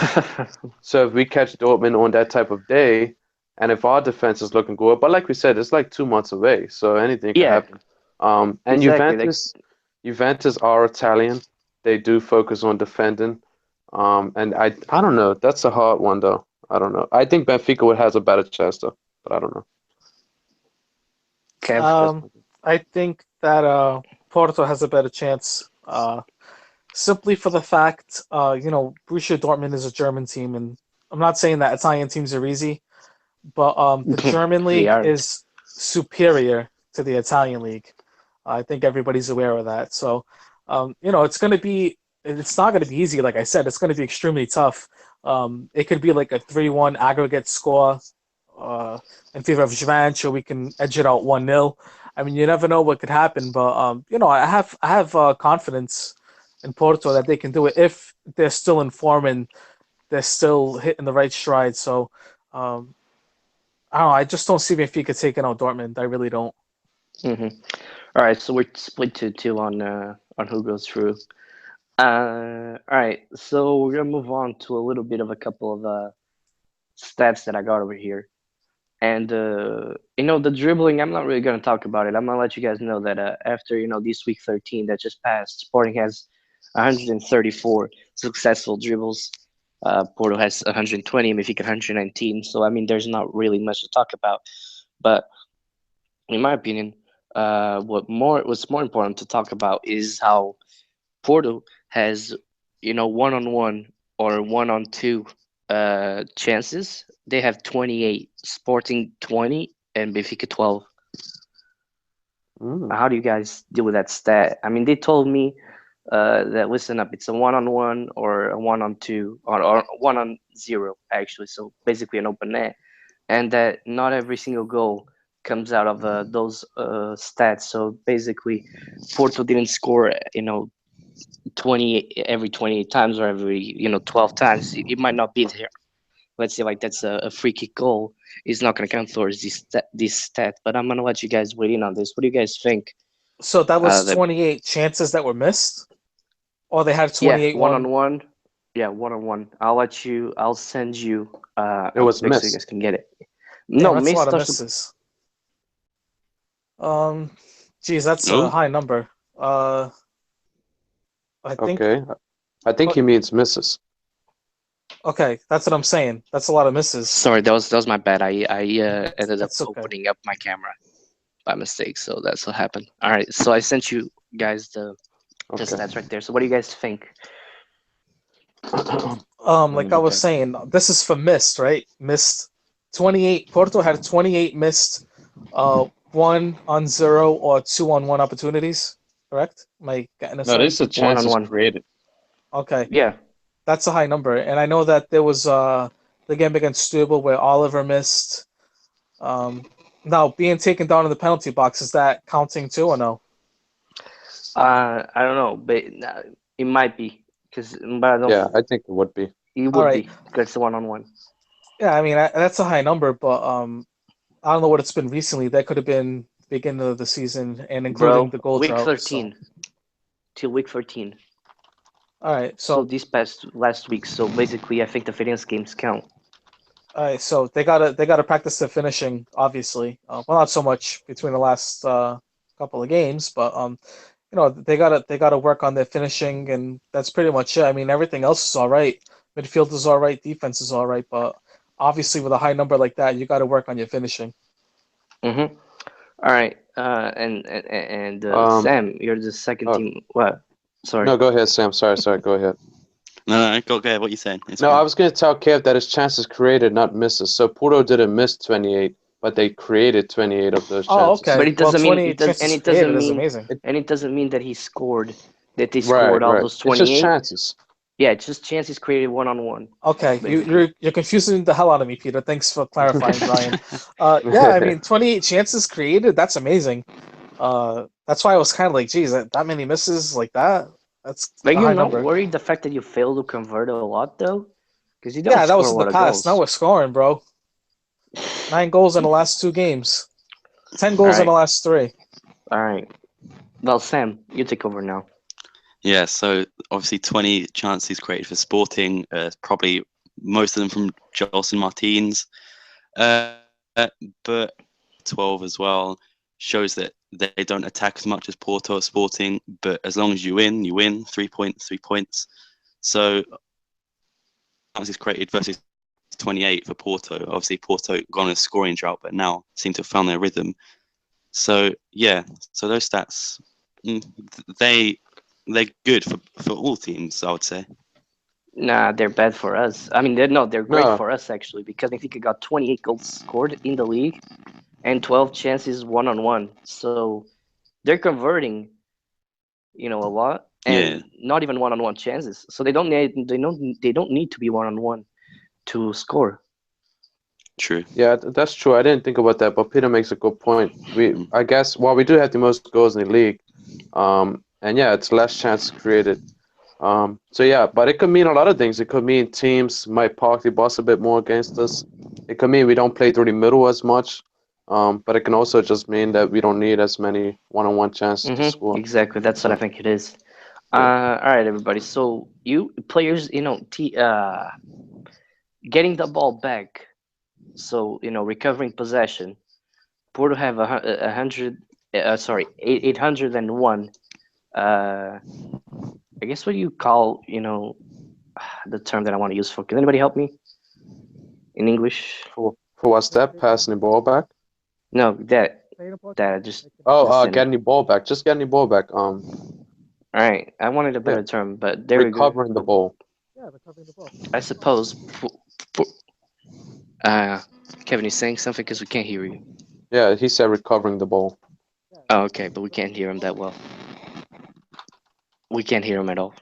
So if we catch Dortmund on that type of day, and if our defense is looking good, but like we said, it's like 2 months away, so anything can happen. And Exactly. Juventus are Italian. They do focus on defending. And I don't know. That's a hard one though. I don't know. I think Benfica has a better chance though, but I don't know. I think that Porto has a better chance. Simply for the fact, Borussia Dortmund is a German team, and I'm not saying that Italian teams are easy, but the German league is superior to the Italian league. I think everybody's aware of that. So, it's not going to be easy. Like I said, it's going to be extremely tough. It could be like a 3-1 aggregate score in favor of Juventus, or we can edge it out 1-0. I mean, you never know what could happen, but I have confidence in Porto that they can do it if they're still in form and they're still hitting the right stride. So, I don't know. I just don't see Benfica taking out Dortmund. I really don't. Mm-hmm. All right, so we're split 2-2 on who goes through. All right, so we're gonna move on to a little bit of a couple of stats that I got over here. And the dribbling, I'm not really gonna talk about it. I'm gonna let you guys know that after this week 13 that just passed, Sporting has 134 successful dribbles. Porto has 120, Benfica 119. So I mean, there's not really much to talk about. But in my opinion, what's more important to talk about is how Porto has one-on-one or 1-on-2 chances. They have 28, Sporting 20, and Benfica 12. How do you guys deal with that stat? I mean, they told me that listen up, it's a 1-on-1 or a 1-on-2 or 1-on-0 actually. So basically an open net, and that not every single goal comes out of those stats. So basically, Porto didn't score every 28 times or every 12 times. It might not be there. Let's say like that's a free kick goal. It's not going to count towards this stat. But I'm going to let you guys weigh in on this. What do you guys think? So that was 28 chances that were missed, or they had 28 one-on-1. Yeah, 1-on-1. I'll send you. It was missed. So you guys can get it. No, that's a lot of misses. Geez, that's a high number. I think. Okay, I think he means misses. Okay, that's what I'm saying. That's a lot of misses. Sorry, that was my bad. I ended up opening up my camera by mistake, so that's what happened. All right, so I sent you guys the stats right there. So what do you guys think? Like I was saying, this is for missed, right? Missed 28. Porto had 28 missed 1-0 or 2-on-1 opportunities. Correct? Am I getting this right? No, this is a chance created. Okay. Yeah. That's a high number. And I know that there was the game against Stubble where Oliver missed. Now, being taken down in the penalty box, is that counting too or no? I don't know, but it might be but I don't. Yeah, I think it would be. It would Alright. be because it's 1-on-1. Yeah, I mean that's a high number, but I don't know what it's been recently. That could have been beginning of the season and including Bro, the goal week drought. 13 till week 13. All right, So so this past last week. So basically, I think the fitness games count. all right, so they gotta practice their finishing, obviously. Well, not so much between the last couple of games, but they gotta work on their finishing, and that's pretty much it. I mean, everything else is all right. Midfield is all right, defense is all right, but obviously with a high number like that, you got to work on your finishing. Mm-hmm. All right. And Um, Sam, you're the second oh. team. What? Sorry. No, go ahead, Sam. Sorry, go ahead. No, go ahead. What are you saying? It's No, fine. I was going to tell Kev that his chances created, not misses. So Porto didn't miss 28, but they created 28 of those chances. Oh, okay. But it doesn't well, mean 20 it does, and chances it doesn't created is mean amazing. and it doesn't mean that he scored. That they scored all those It's 28. just chances. Yeah, it's just chances created 1-on-1. Okay, Basically. you're confusing the hell out of me, Peter. Thanks for clarifying, Brian. Yeah, I mean, 28 chances created, that's amazing. That's why I was kind of like, geez, that many misses like that? That's But a you're high not number. worried the fact that you failed to convert a lot, though? Because you don't Yeah, that score was a in lot the of past. Now goals. we're scoring, bro. 9 goals in the last 2 games. 10 goals All in the right. last 3. All right. Well, Sam, you take over now. Yeah, so obviously 20 chances created for Sporting, probably most of them from Jolson Martins, but 12 as well shows that they don't attack as much as Porto or Sporting, but as long as you win, 3 points, 3 points. So chances created versus 28 for Porto. Obviously Porto gone on a scoring drought, but now seem to have found their rhythm. So yeah, so those stats, they're good for all teams, I would say. Nah, they're bad for us. I mean, they're great No. for us, actually, because Benfica got 28 goals scored in the league and 12 chances 1-on-1. So they're converting, a lot, and not even 1-on-1 chances. So they don't need to be 1-on-1 to score. True. Yeah, that's true. I didn't think about that, but Peter makes a good point. I guess, we do have the most goals in the league, and yeah, it's less chances created. So yeah, but it could mean a lot of things. It could mean teams might park the bus a bit more against us. It could mean we don't play through the middle as much. But it can also just mean that we don't need as many one-on-one chances to score. Exactly, that's what I think it is. All right, everybody. So you players, getting the ball back. So recovering possession. Porto have 801. I guess what you call the term that I want to use for. Can anybody help me in English? For what's that? Passing the ball back? No, that just. Getting the ball back. Just getting the ball back. All right, I wanted a better term, but there we go. Recovering the ball. Yeah, recovering the ball. I suppose. Kevin, you saying something because we can't hear you. Yeah, he said recovering the ball. Oh, okay, but we can't hear him that well. We can't hear him at all.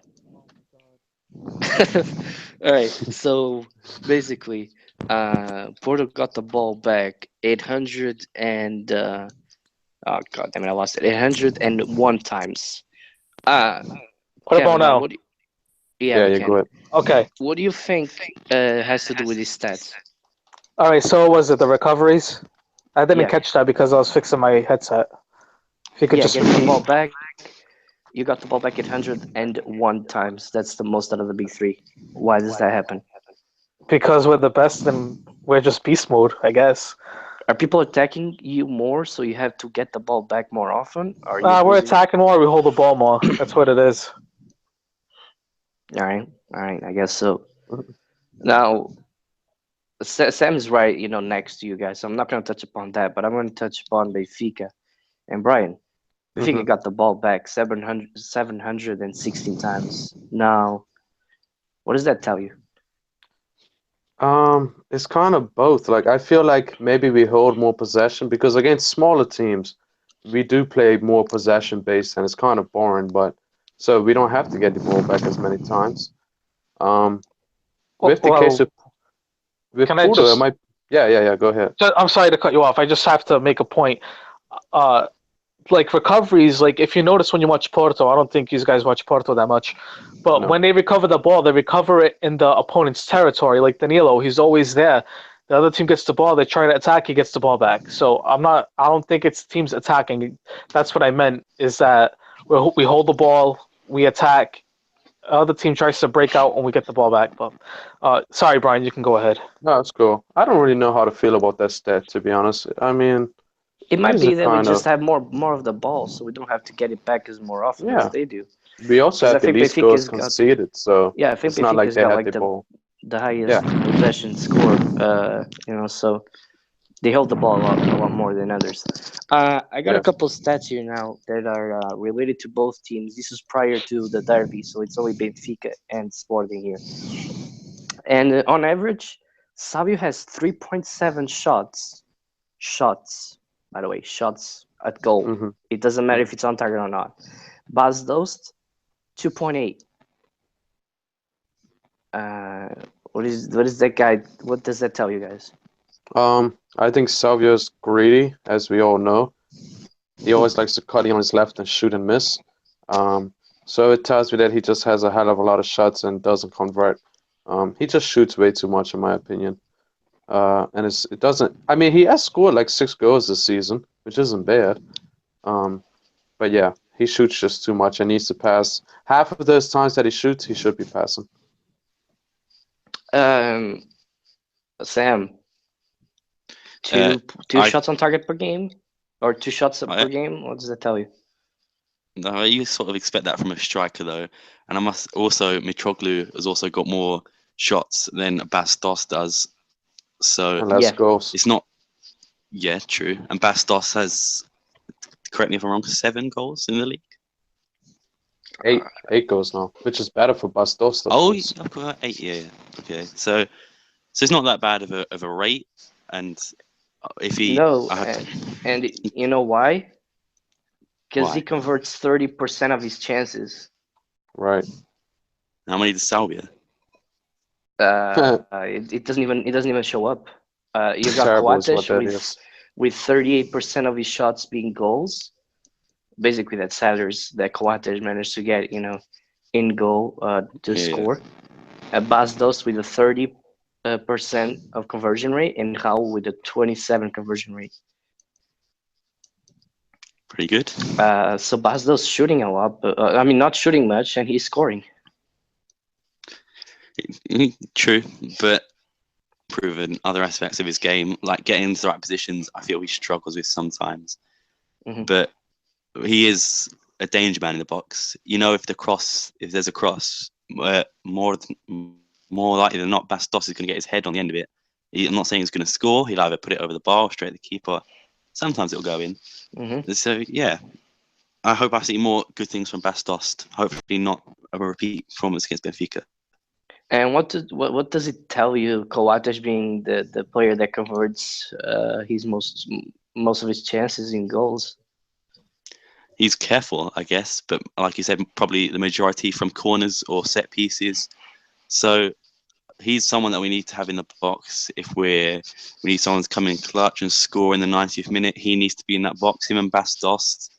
All right, so basically, Porto got the ball back 800 and oh god damn it, I lost it. 801 times. What Kevin, about now? Yeah, we you can. go ahead. Okay. What do you think has to do with these stats? All right, so was it the recoveries? I didn't catch that because I was fixing my headset. If you could just get repeat. the ball back. You got the ball back 801 times. That's the most out of the big three. Why does that happen? Because we're the best and we're just beast mode, I guess. Are people attacking you more, so you have to get the ball back more often? Or we're attacking more, we hold the ball more. That's what it is. All right, I guess so. Now, Sam is right, next to you guys. So I'm not going to touch upon that, but I'm going to touch upon Benfica. And Brian, Benfica got the ball back 716 times. Now, what does that tell you? It's kind of both. Like, I feel like maybe we hold more possession because against smaller teams, we do play more possession based, and it's kind of boring. But so we don't have to get the ball back as many times. With the case of with Porto, it might. Yeah. Go ahead. I'm sorry to cut you off. I just have to make a point. Like recoveries, like if you notice when you watch Porto, I don't think you guys watch Porto that much, but No. when they recover the ball, they recover it in the opponent's territory. Like Danilo, he's always there. The other team gets the ball, they try to attack, he gets the ball back. So I don't think it's teams attacking. That's what I meant, is that we hold the ball, we attack. Other team tries to break out and we get the ball back. But sorry, Brian, you can go ahead. No, that's cool. I don't really know how to feel about that stat, to be honest. I mean, It might These be are that we kind just of- have more of the ball, so we don't have to get it back as more often Yeah. as they do. we also 'Cause I had the think least Benfica's goals got- conceded, so Yeah, I think it's not like Benfica's they got had like the ball. the highest possession score. So they hold the ball a lot more than others. I got a Yes. couple stats here now that are related to both teams. This is prior to the derby, so it's only Benfica and Sporting here. And on average, Savio has 3.7 shots. Shots, by the way, shots at goal. hmm It doesn't matter if it's on target or not. Bas Dost, 2.8. What is that guy? What does that tell you guys? I think Salvio's greedy, as we all know. He always likes to cut in on his left and shoot and miss. So it tells me that he just has a hell of a lot of shots and doesn't convert. He just shoots way too much, in my opinion. And it doesn't. I mean, he has scored like 6 goals this season, which isn't bad. But yeah, he shoots just too much and needs to pass. Half of those times that he shoots, he should be passing. Sam, two I- shots on target per game, or 2 shots I- per game. What does that tell you? No, you sort of expect that from a striker, though. And I must also, Mitroglou has also got more shots than Bastos does. So And less Yeah. goals. it's not. Yeah, true. And Bastos has, correct me if I'm wrong, 7 goals in the league. 8 goals now, which is better for Bastos. Oh, I've got 8. Yeah. Okay. So it's not that bad of a rate. And if he, No, I had- and you know why? Because Why? he converts 30% of his chances. Right. how many does Salvia? It doesn't even show up. You got Terrible is what Coates that is. with 38% of his shots being goals. Basically, that's headers that Coates managed to get, in goal to Yeah. score. Bas Dost with a 30% of conversion rate, and Raul with a 27 conversion rate. Pretty good. So Bas Dost shooting a lot, but not shooting much, and he's scoring. True, but proven other aspects of his game, like getting into the right positions, I feel he struggles with sometimes. Mhm. But he is a danger man in the box. If there's a cross, more likely than not, Bastos is going to get his head on the end of it. I'm not saying he's going to score. He'll either put it over the bar, straight at the keeper. Sometimes it'll go in. Mhm. So yeah, I hope I see more good things from Bastos. Hopefully not a repeat performance against Benfica. And what does it tell you, Coates being the player that converts his most of his chances in goals? He's careful, I guess, but like you said, probably the majority from corners or set pieces. So he's someone that we need to have in the box. If we need someone to come in clutch and score in the 90th minute, he needs to be in that box. Him and Bastos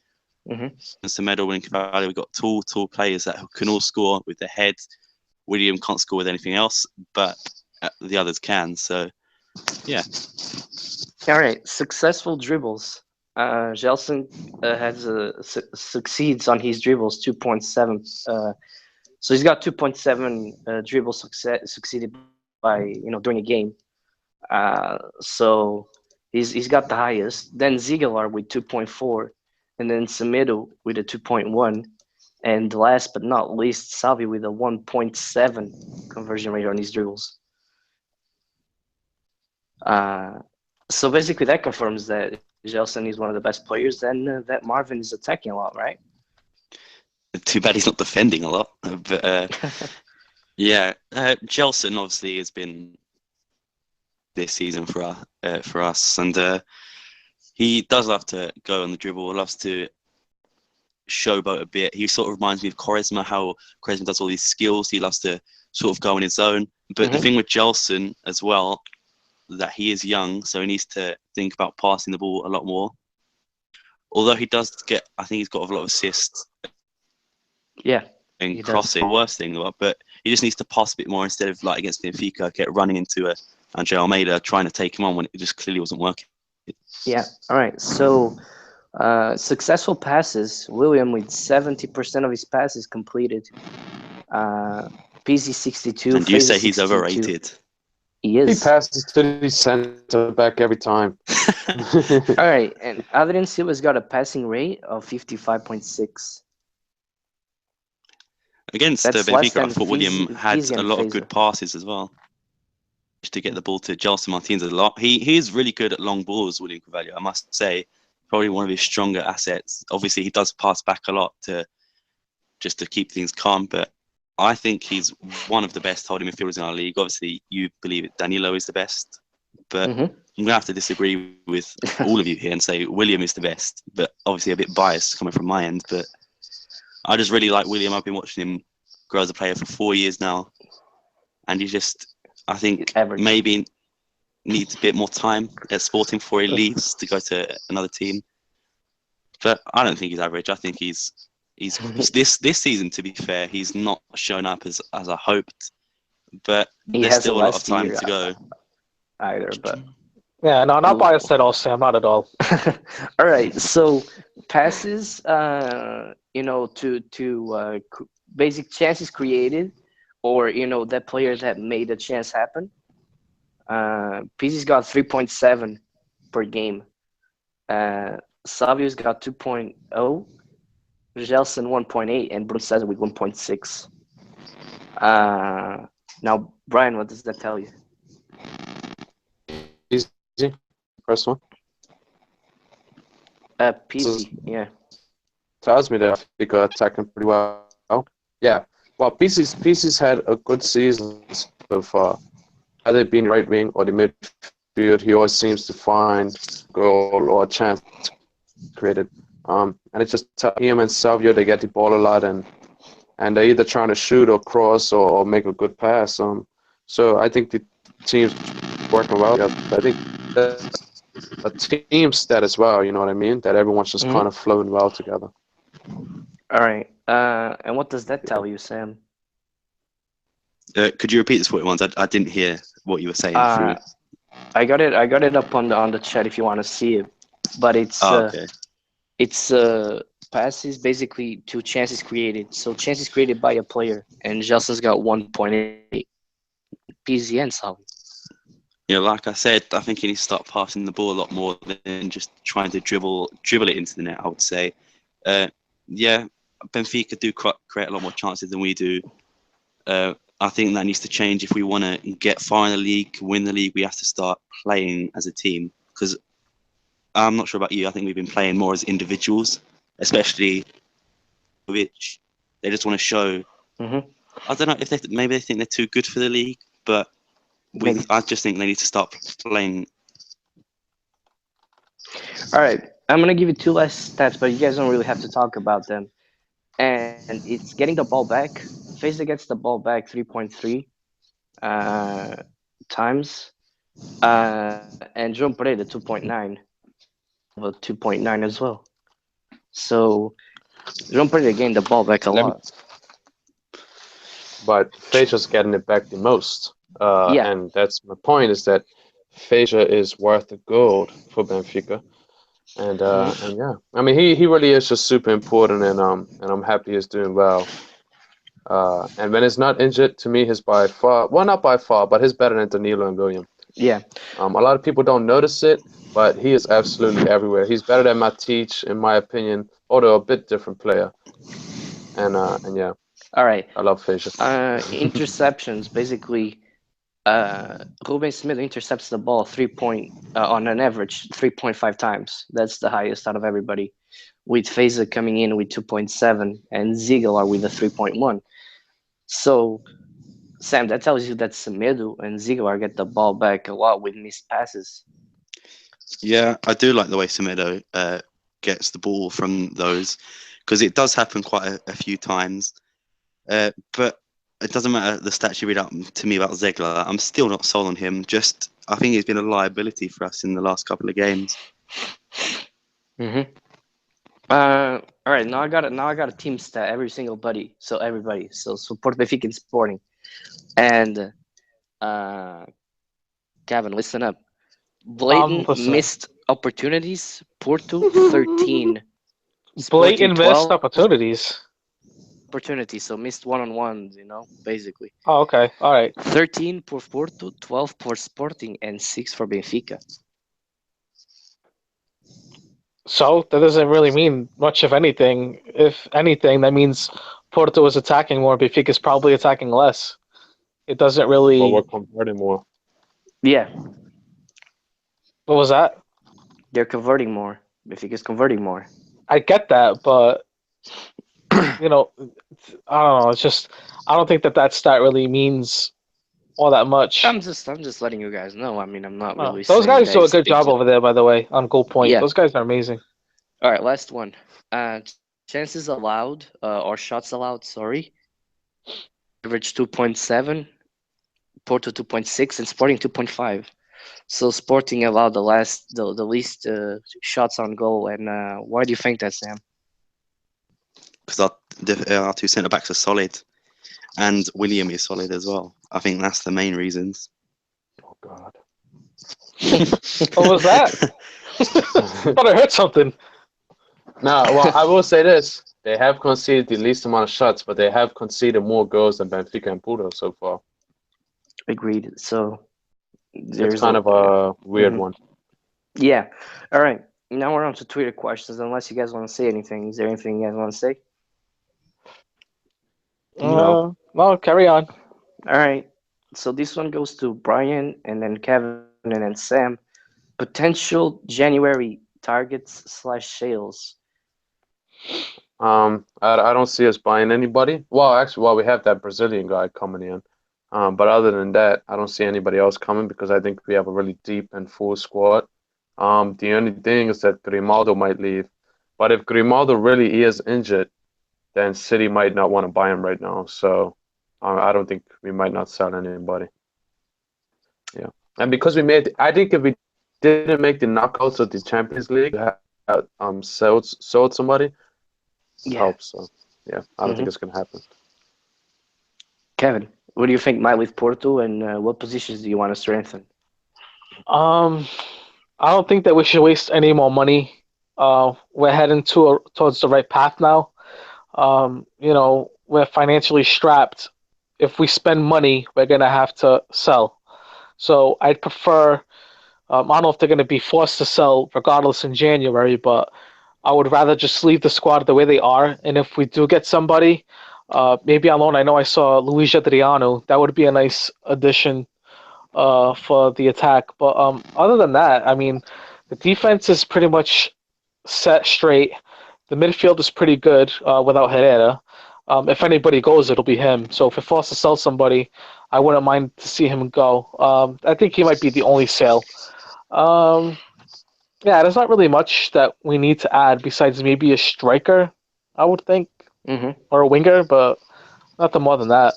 Mhm. and Semedo and Cavalli, we've got tall players that can all score with their head. William can't score with anything else, but the others can. So, yeah. All right, successful dribbles. Gelson succeeds on his dribbles 2.7. So he's got 2.7 dribbles succeeded by during a game. So he's got the highest. Then Ziegler with 2.4, and then Semedo with a 2.1, and last but not least, Salvi with a 1.7 conversion rate on his dribbles. So basically, that confirms that Gelson is one of the best players, and that Marvin is attacking a lot, right? Too bad he's not defending a lot. But yeah, Gelson obviously has been this season for us, and he does love to go on the dribble. Loves to showboat a bit. He sort of reminds me of Quaresma, how Quaresma does all these skills. He loves to sort of go on his own. But the thing with Gelson as well, that he is young, so he needs to think about passing the ball a lot more. Although he does get, I think he's got a lot of assists Yeah. and crossing. Worst thing, but he just needs to pass a bit more instead of like against Benfica, get running into Andre Almeida trying to take him on when it just clearly wasn't working. Yeah. All right. So, successful passes. William with 70% of his passes completed. PZ 62. And you say he's 62. overrated? He He is. passes to the center back every time. All right. And Adrian Silva's got a passing rate of 55.6. Against That's less Benfica, I than thought William had Fizi a and lot of Fraser. good passes as well. To get the ball to Gelson Martins a lot. He is really good at long balls, William Carvalho, I must say. Probably one of his stronger assets. Obviously, he does pass back a lot to keep things calm, but I think he's one of the best holding midfielders in our league. Obviously, you believe it. Danilo is the best, but I'm going to have to disagree with all of you here and say William is the best, but obviously a bit biased coming from my end. But I just really like William. I've been watching him grow as a player for 4 years now, and he's just, I think, maybe needs a bit more time at Sporting before he leaves to go to another team. But I don't think he's average. I think he's this season, to be fair, he's not shown up as I hoped. But there's still a lot of time to go. Either, but Yeah, no, not biased at all, Sam. Not at all. all right. So passes, to basic chances created, or that players that made a chance happen. PZ's got 3.7 per game. Savio's got 2.0. Gelson 1.8 and Bruno Cesar with 1.6. Now, Brian, what does that tell you? Easy. First one. PZ, yeah. Tells me that I are attacking pretty well. Yeah. Well, PC's had a good season so far. Either being right wing or the midfield, he always seems to find goal or a chance created. And it's just him and Savio, they get the ball a lot, and they're either trying to shoot or cross or make a good pass. So I think the team's working well. I think that's a team stat as well, you know what I mean? That everyone's just kind of flowing well together. All right. And what does that tell you, Sam? Could you repeat this for me once? I didn't hear what you were saying. I got it up on the chat if you want to see it. But it's okay. It's passes basically to chances created. So chances created by a player, and Gelson's got 1.8. PZ and Salvi. Yeah, like I said, I think he needs to start passing the ball a lot more than just trying to dribble it into the net, I would say. Benfica do create a lot more chances than we do. I think that needs to change. If we want to get far in the league, win the league, we have to start playing as a team. Because I'm not sure about you, I think we've been playing more as individuals, especially which they just want to show. I don't know if maybe they think they're too good for the league, but I just think they need to start playing. All right, I'm gonna give you two last stats, but you guys don't really have to talk about them. And it's getting the ball back. Feza gets the ball back 3.3 times, and João Pereira 2.9, 2.9 as well. So João Pereira gained the ball back a lot. But Feja's getting it back the most. And that's my point, is that Feja is worth the gold for Benfica. And yeah, I mean, he really is just super important, and I'm happy he's doing well. And when he's not injured, to me, he's by far, well, not by far, but he's better than Danilo and William. Yeah. A lot of people don't notice it, but he is absolutely everywhere. He's better than Matic, in my opinion, although a bit different player. And yeah. All right. I love Feja. Interceptions, basically. Ruben Smith intercepts the ball on an average 3.5 times. That's the highest out of everybody, with Feza coming in with 2.7 and Ziegler with a 3.1. So, Sam, that tells you that Semedo and Ziegler get the ball back a lot with missed passes. Yeah, I do like the way Semedo gets the ball from those, because it does happen quite a few times. But it doesn't matter the stats you read out to me about Zegler. I'm still not sold on him. I think he's been a liability for us in the last couple of games. Mm-hmm. All right. Now I got a team stat. Everybody. So Porto, Benfica, and Sporting, and Gavin, listen up. Blatant missed opportunities. Porto 13. Blatant missed opportunities. So missed one-on-ones, basically. Oh, okay. All right. 13 for Porto, 12 for Sporting, and 6 for Benfica. So that doesn't really mean much of anything. If anything, that means Porto is attacking more. Benfica is probably attacking less. It doesn't really. But we're converting more. Yeah. What was that? They're converting more. Benfica's converting more. I get that, but I don't know. It's just I don't think that stat really means all that much. I'm just letting you guys know. I mean, I'm not really. Those guys do a good job over there, by the way, on goal point. Yeah. Those guys are amazing. All right, last one. Chances allowed, or shots allowed. Sorry. Average 2.7, Porto 2.6, and Sporting 2.5. So Sporting allowed the least shots on goal. And why do you think that, Sam? Because our two centre backs are solid, and William is solid as well. I think that's the main reasons. Oh God. What was that? I thought I heard something. No, well, I will say this. They have conceded the least amount of shots, but they have conceded more goals than Benfica and Porto so far. Agreed. So It's kind of a weird one. Yeah. All right. Now we're on to Twitter questions. Unless you guys want to say anything. Is there anything you guys want to say? No, carry on. All right. So this one goes to Brian, and then Kevin, and then Sam. Potential January targets/sales. I don't see us buying anybody. Well, actually, we have that Brazilian guy coming in. But other than that, I don't see anybody else coming because I think we have a really deep and full squad. The only thing is that Grimaldo might leave. But if Grimaldo really is injured, then City might not want to buy him right now. So I don't think we might not sell anybody. Yeah. And because I think if we didn't make the knockouts of the Champions League, sold somebody, helps. So, yeah, I don't think it's going to happen. Kevin, what do you think might leave Porto, and what positions do you want to strengthen? I don't think that we should waste any more money. We're heading towards the right path now. We're financially strapped. If we spend money, we're going to have to sell. So I'd prefer, I don't know if they're going to be forced to sell regardless in January, but I would rather just leave the squad the way they are. And if we do get somebody, maybe on loan, I know I saw Luis Adriano. That would be a nice addition for the attack. But other than that, I mean, the defense is pretty much set straight. The midfield is pretty good without Herrera. If anybody goes, it'll be him. So if it forces to sell somebody, I wouldn't mind to see him go. I think he might be the only sale. Yeah, there's not really much that we need to add besides maybe a striker, I would think, or a winger, but nothing more than that.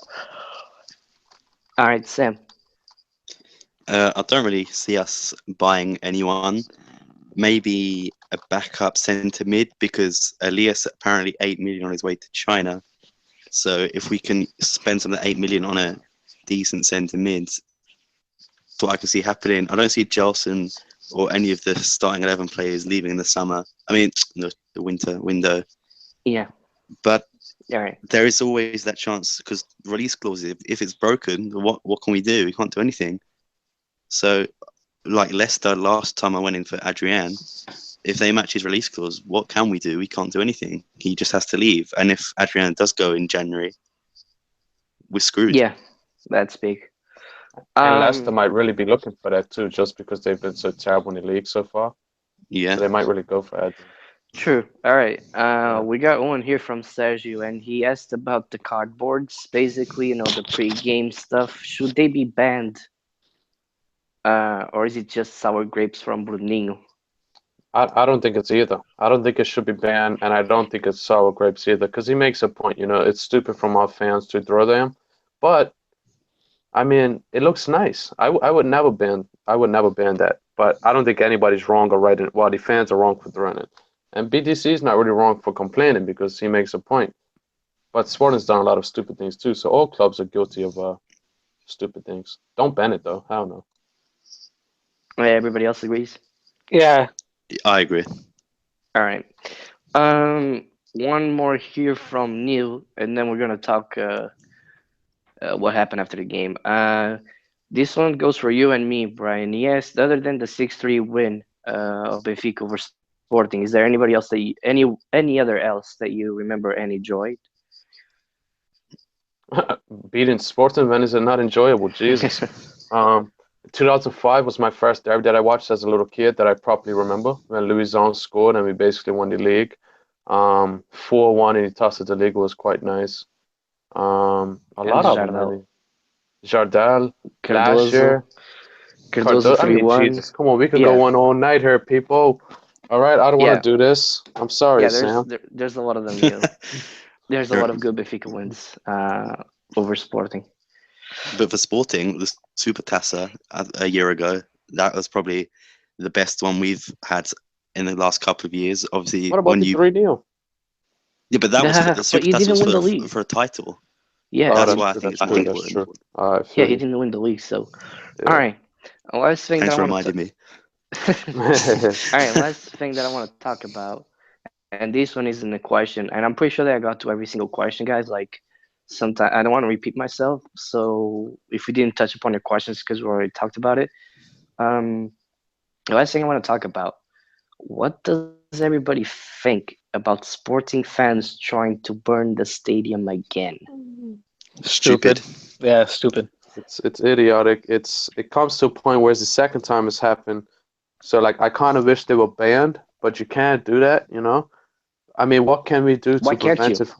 All right, Sam. I don't really see us buying anyone. Maybe a backup centre mid because Elias apparently 8 million on his way to China. So if we can spend some of the 8 million on a decent centre mid, that's what I can see happening. I don't see Gelson or any of the starting 11 players leaving in the summer. I mean, the winter window. Yeah. But right. There is always that chance because release clauses, if it's broken, what can we do? We can't do anything. So, like Leicester last time I went in for Adrian, if they match his release clause, what can we do? We can't do anything. He just has to leave. And if Adrian does go in January, we're screwed. Yeah, that's big. And Leicester might really be looking for that too, just because they've been so terrible in the league so far. Yeah. So they might really go for Adrian. True. All right. We got one here from Sergio, and he asked about the cardboards, basically, the pre-game stuff. Should they be banned? Or is it just sour grapes from Bruninho? I don't think it's either. I don't think it should be banned, and I don't think it's sour grapes either, because he makes a point. It's stupid from our fans to throw them, But I mean, it looks nice. I would never ban that. But I don't think anybody's wrong or right. Well, the fans are wrong for throwing it, and BTC is not really wrong for complaining because he makes a point. But Sporting's done a lot of stupid things too. So all clubs are guilty of stupid things. Don't ban it though. Hell no. Everybody else agrees. Yeah. I agree. All right. One more here from Neil, and then we're gonna talk what happened after the game. This one goes for you and me, Brian. Yes, other than the 6-3 win of Benfica over Sporting, is there anybody else that any other else that you remember and enjoyed? Beating Sporting, when is it not enjoyable? Jesus. 2005 was my first derby that I watched as a little kid that I properly remember when Louison scored and we basically won the league. 4-1 in the toss of the league was quite nice. A lot of them, really. Jardel, last year. Cardozo I mean, 3-1. Jesus, come on, we could go on all night here, people. All right, I don't want to do this. I'm sorry, Sam. There's a lot of them. You know. There's a lot of good Benfica wins over Sporting. But for Sporting, the Super Tassa a year ago, that was probably the best one we've had in the last couple of years. Obviously, what about the 3-0? Yeah, but that was for the Super Tassa was for a title. Yeah, that's why I think that's true. He didn't win the league, so all right. Last thing Thanks that for reminding me. All right, last thing that I want to talk about, and this one isn't a question, and I'm pretty sure that I got to every single question, guys. Like, sometimes I don't want to repeat myself, so if we didn't touch upon your questions because we already talked about it, the last thing I want to talk about: what does everybody think about Sporting fans trying to burn the stadium again? Stupid. Yeah, stupid. It's idiotic. It comes to a point where it's the second time it's happened. So like I kind of wish they were banned, but you can't do that, you know. I mean, what can we do to prevent it?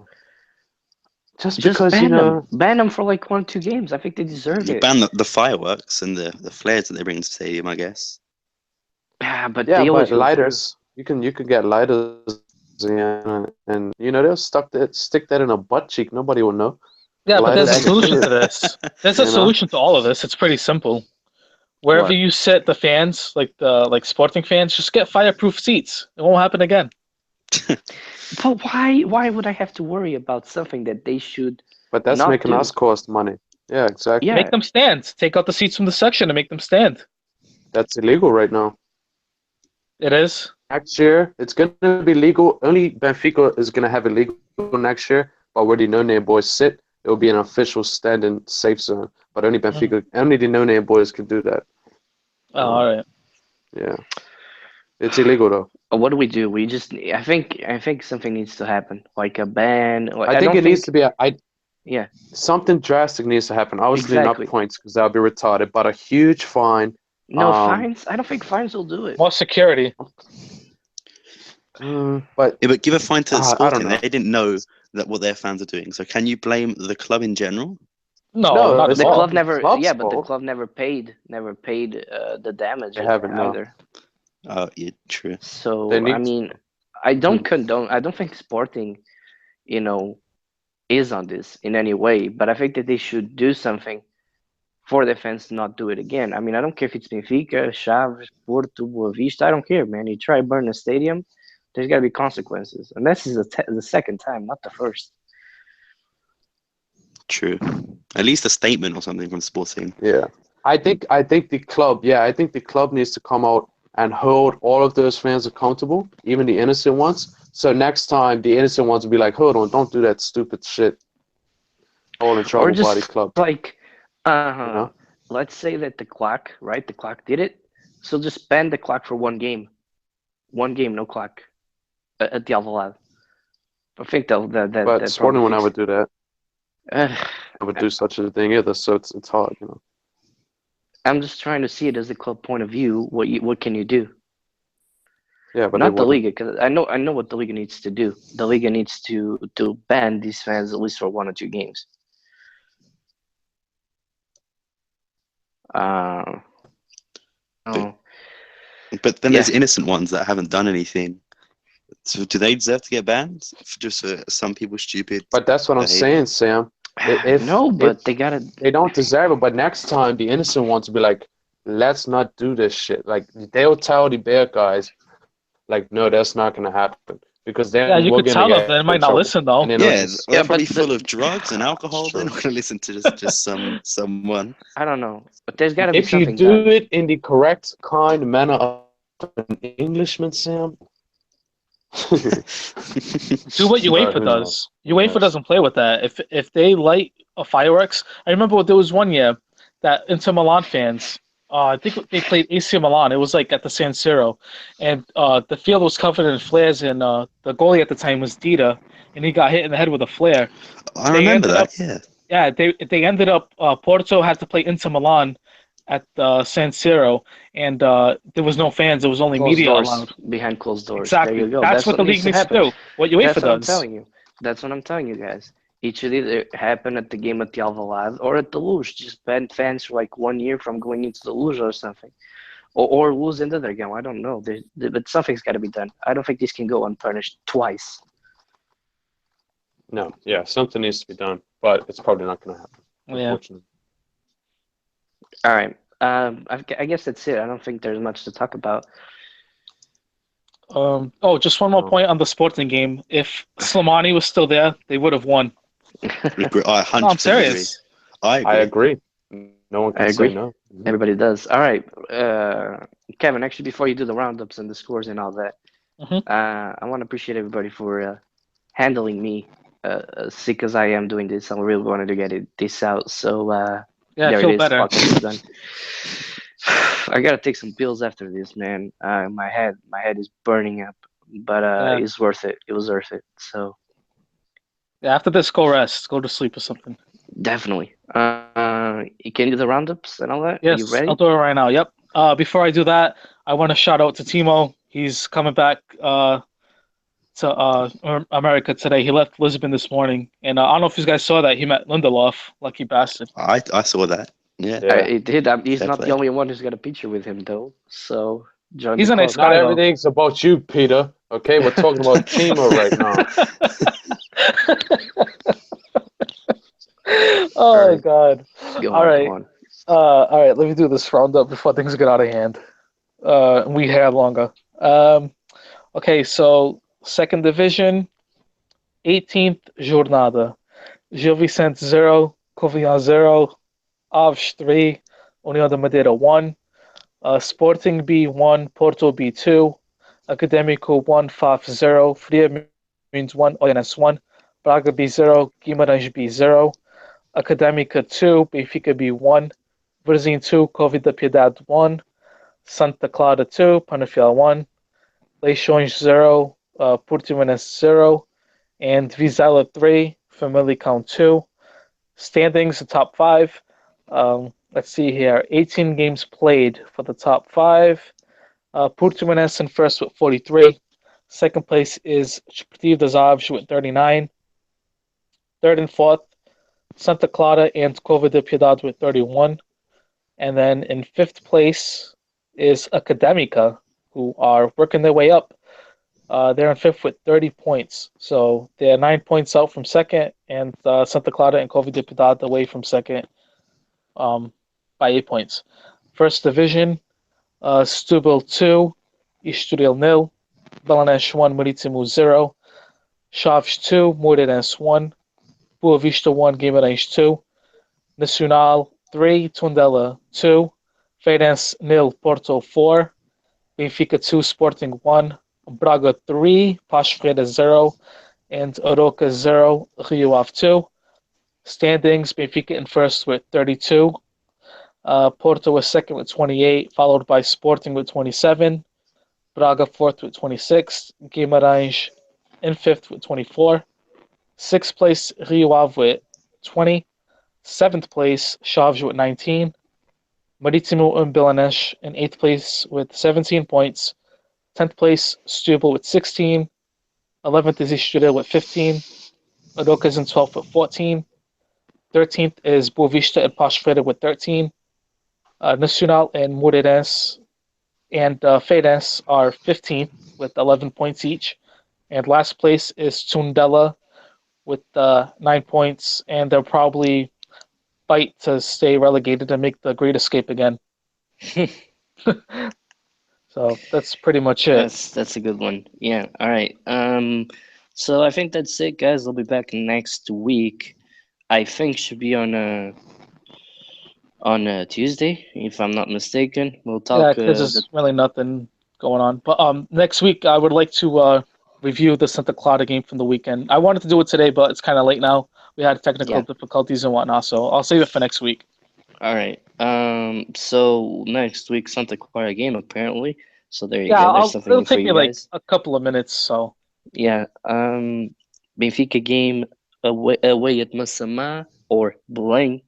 Just because ban them for like 1 or 2 games. I think they deserve it. Ban the fireworks and the flares that they bring to the stadium, I guess. Yeah, but lighters. You can get lighters, and you know they'll stick that in a butt cheek. Nobody will know. Yeah, but there's a solution to this. There's a solution to all of this. It's pretty simple. Wherever you sit the fans, like Sporting fans, just get fireproof seats. It won't happen again. But why would I have to worry about something that they should? But that's making us cost money. Yeah, exactly. Yeah. Make them stand. Take out the seats from the section and make them stand. That's illegal right now. It is. Next year, it's going to be legal. Only Benfica is going to have it legal next year. But where the no-name boys sit, it will be an official standing safe zone. But only Benfica, only the no-name boys can do that. Oh, all right. Yeah. It's illegal though. What do we do? We just, I think something needs to happen, like a ban. I think it needs to be something drastic needs to happen. Obviously not points because that would be retarded, but a huge fine. No fines. I don't think fines will do it. More security. But give a fine to Sporting. They didn't know that what their fans are doing. So can you blame the club in general? No, not the all. club never. Yeah, but the club never paid the damage either. Oh, yeah, true. So I mean, I don't condone. I don't think Sporting, is on this in any way. But I think that they should do something for the fans to not do it again. I mean, I don't care if it's Benfica, Chaves, Porto, Boa Vista. I don't care, man. You try to burn a stadium, there's got to be consequences, and this is the second time, not the first. True. At least a statement or something from Sporting. Yeah, I think the club. Yeah, I think the club needs to come out and hold all of those fans accountable, even the innocent ones. So next time, the innocent ones will be like, "Hold on, don't do that stupid shit." All in trouble by the club. Like, let's say that the clock did it. So just ban the clock for 1 game. 1 game, no clock at the Alvalade. I think that. But Sporting will never do that. Never do such a thing either. So it's hard, I'm just trying to see it as the club point of view. What can you do? Yeah, but not the Liga, because I know what the Liga needs to do. The Liga needs to ban these fans at least for 1 or 2 games. But then there's innocent ones that haven't done anything. So do they deserve to get banned? Just for some people stupid. But that's what I'm saying, Sam. No, but they gotta. They don't deserve it, but next time the innocent ones will be like, let's not do this shit. Like they'll tell the bad guys, like, no, that's not gonna happen because Yeah, then you we're could gonna tell them. get They in might not trouble. listen though. And then Yeah, just, they're Yeah, probably but full of drugs and alcohol. They're not going to listen to just someone. I don't know. But there's gotta be if you something do done. it in the correct kind manner of an Englishman, Sam. Do what UEFA who knows? does. Who UEFA knows? doesn't play with that. If they light a fireworks, I remember there was one year that Inter Milan fans, I think they played AC Milan. It was like at the San Siro, and the field was covered in flares, and the goalie at the time was Dida, and he got hit in the head with a flare. I They remember ended up, that. Yeah. they ended up. Porto had to play Inter Milan at San Siro, and there was no fans. There was only Closed media doors, allowed. behind closed doors. There Exactly. you go. That's what what the needs league to needs to happen. do. What UEFA That's what I'm does. telling you. That's what I'm telling you guys. It should either happen at the game at the Alvalade or at the Luge. Just ban fans for like 1 year from going into the Luge or something. Or lose into their game. I don't know. But something's got to be done. I don't think this can go unpunished twice. No, yeah, something needs to be done, but it's probably not going to happen. Yeah. Unfortunately. All right. I guess that's it. I don't think there's much to talk about. Just one more point on the Sporting game. If Slimani was still there, they would have won. I 100% No, I'm agree. serious. I agree. No one can I agree. say no. Everybody does. All right. Kevin, actually, before you do the roundups and the scores and all that, Mhm. I want to appreciate everybody for handling me. Sick as I am doing this, I really wanted to get this out. So Yeah, I there feel it is. better. Podcast is done. I gotta take some pills after this, man. My head is burning up, but Yeah. it's worth it. It was worth it. So Yeah, after this, go rest. Go to sleep or something. definitely. You can do the roundups and all that. Yes, You ready? I'll do it right now. Yep. Before I do that, I want to shout out to Timo. He's coming back to America today. He left Lisbon this morning, and I don't know if you guys saw that. He met Lindelof, lucky bastard. I saw that. Yeah. Yeah. It did. He's Fair not play. the only one who's got a picture with him, though. So join He's the a nice club. guy, Not though. everything's about you, Peter. Okay, we're talking about Timo right now. Oh Alright. God! Go All on, right, go on. all right. Let me do this roundup before things get out of hand. We have longer. Okay, so second division, 18th jornada. Gil Vicente 0, Covilhã 0, Aves 3, União da Madeira 1, Sporting B 1, Porto B 2, Académico 1, FAF 0, Fria means 1, Olhanense 1, Braga B 0, Guimarães B 0, Académica 2, Benfica B 1, Varzim 2, Covid da Piedade 1, Santa Clara 2, Penafiel 1, Leixões 0, Portimonense 0, and Vizela 3, Famalicão 2. Standings, the top 5. Let's see here. 18 games played for the top 5. Portimonense in first with 43. Second place is Desportivo das Aves with 39. Third and fourth, Santa Clara and Cova de Piedade with 31. And then in fifth place is Académica, who are working their way up. They're in fifth with 30 points. So they're 9 points out from second, and Santa Clara and Cova de Piedade away from second by 8 points. First division, Setúbal 2, Estoril 0, Belenenses 1, Marítimo 0, Chaves 2, Moreirense 1, Boa Vista 1, Guimarães 2, Nacional 3, Tondela 2, Feirense 0, Porto 4, Benfica 2, Sporting 1, Braga 3, Paços Ferreira 0, and Aroca 0, Rio Ave 2. Standings, Benfica in first with 32. Porto was second with 28, followed by Sporting with 27. Braga fourth with 26. Guimarães in fifth with 24. Sixth place, Rio Ave with 20. Seventh place, Chaves with 19. Marítimo and Belenenses in eighth place with 17 points. 10th place, Setúbal with 16. 11th is Estoril with 15. Aroca is in 12th with 14. 13th is Boa Vista and Paços Ferreira with 13. Nacional and Moreirense and Feirense are 15th with 11 points each. And last place is Tondela with 9 points, and they'll probably fight to stay relegated and make the Great Escape again. So that's pretty much it. That's a good one. Yeah. All right. So I think that's it, guys. I'll be back next week. I think should be on Tuesday, if I'm not mistaken. We'll Yeah, talk. because there's really nothing going on. But next week I would like to review the Santa Clara game from the weekend. I wanted to do it today, but it's kind of late now. We had technical difficulties and whatnot, so I'll save it for next week. All right. So next week Santa Clara game apparently. So there you Yeah, go. There's something it'll for take me you like guys. a couple of minutes. So Yeah. Benfica game away at Massamá or Belém.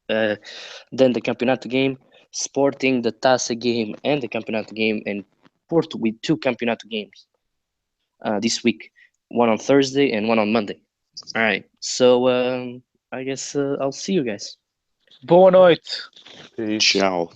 Then the Campeonato game, Sporting the Taça game and the Campeonato game, and Porto with 2 Campeonato games this week, one on Thursday and one on Monday. All right, so I guess I'll see you guys. boa noite. Peace. Ciao.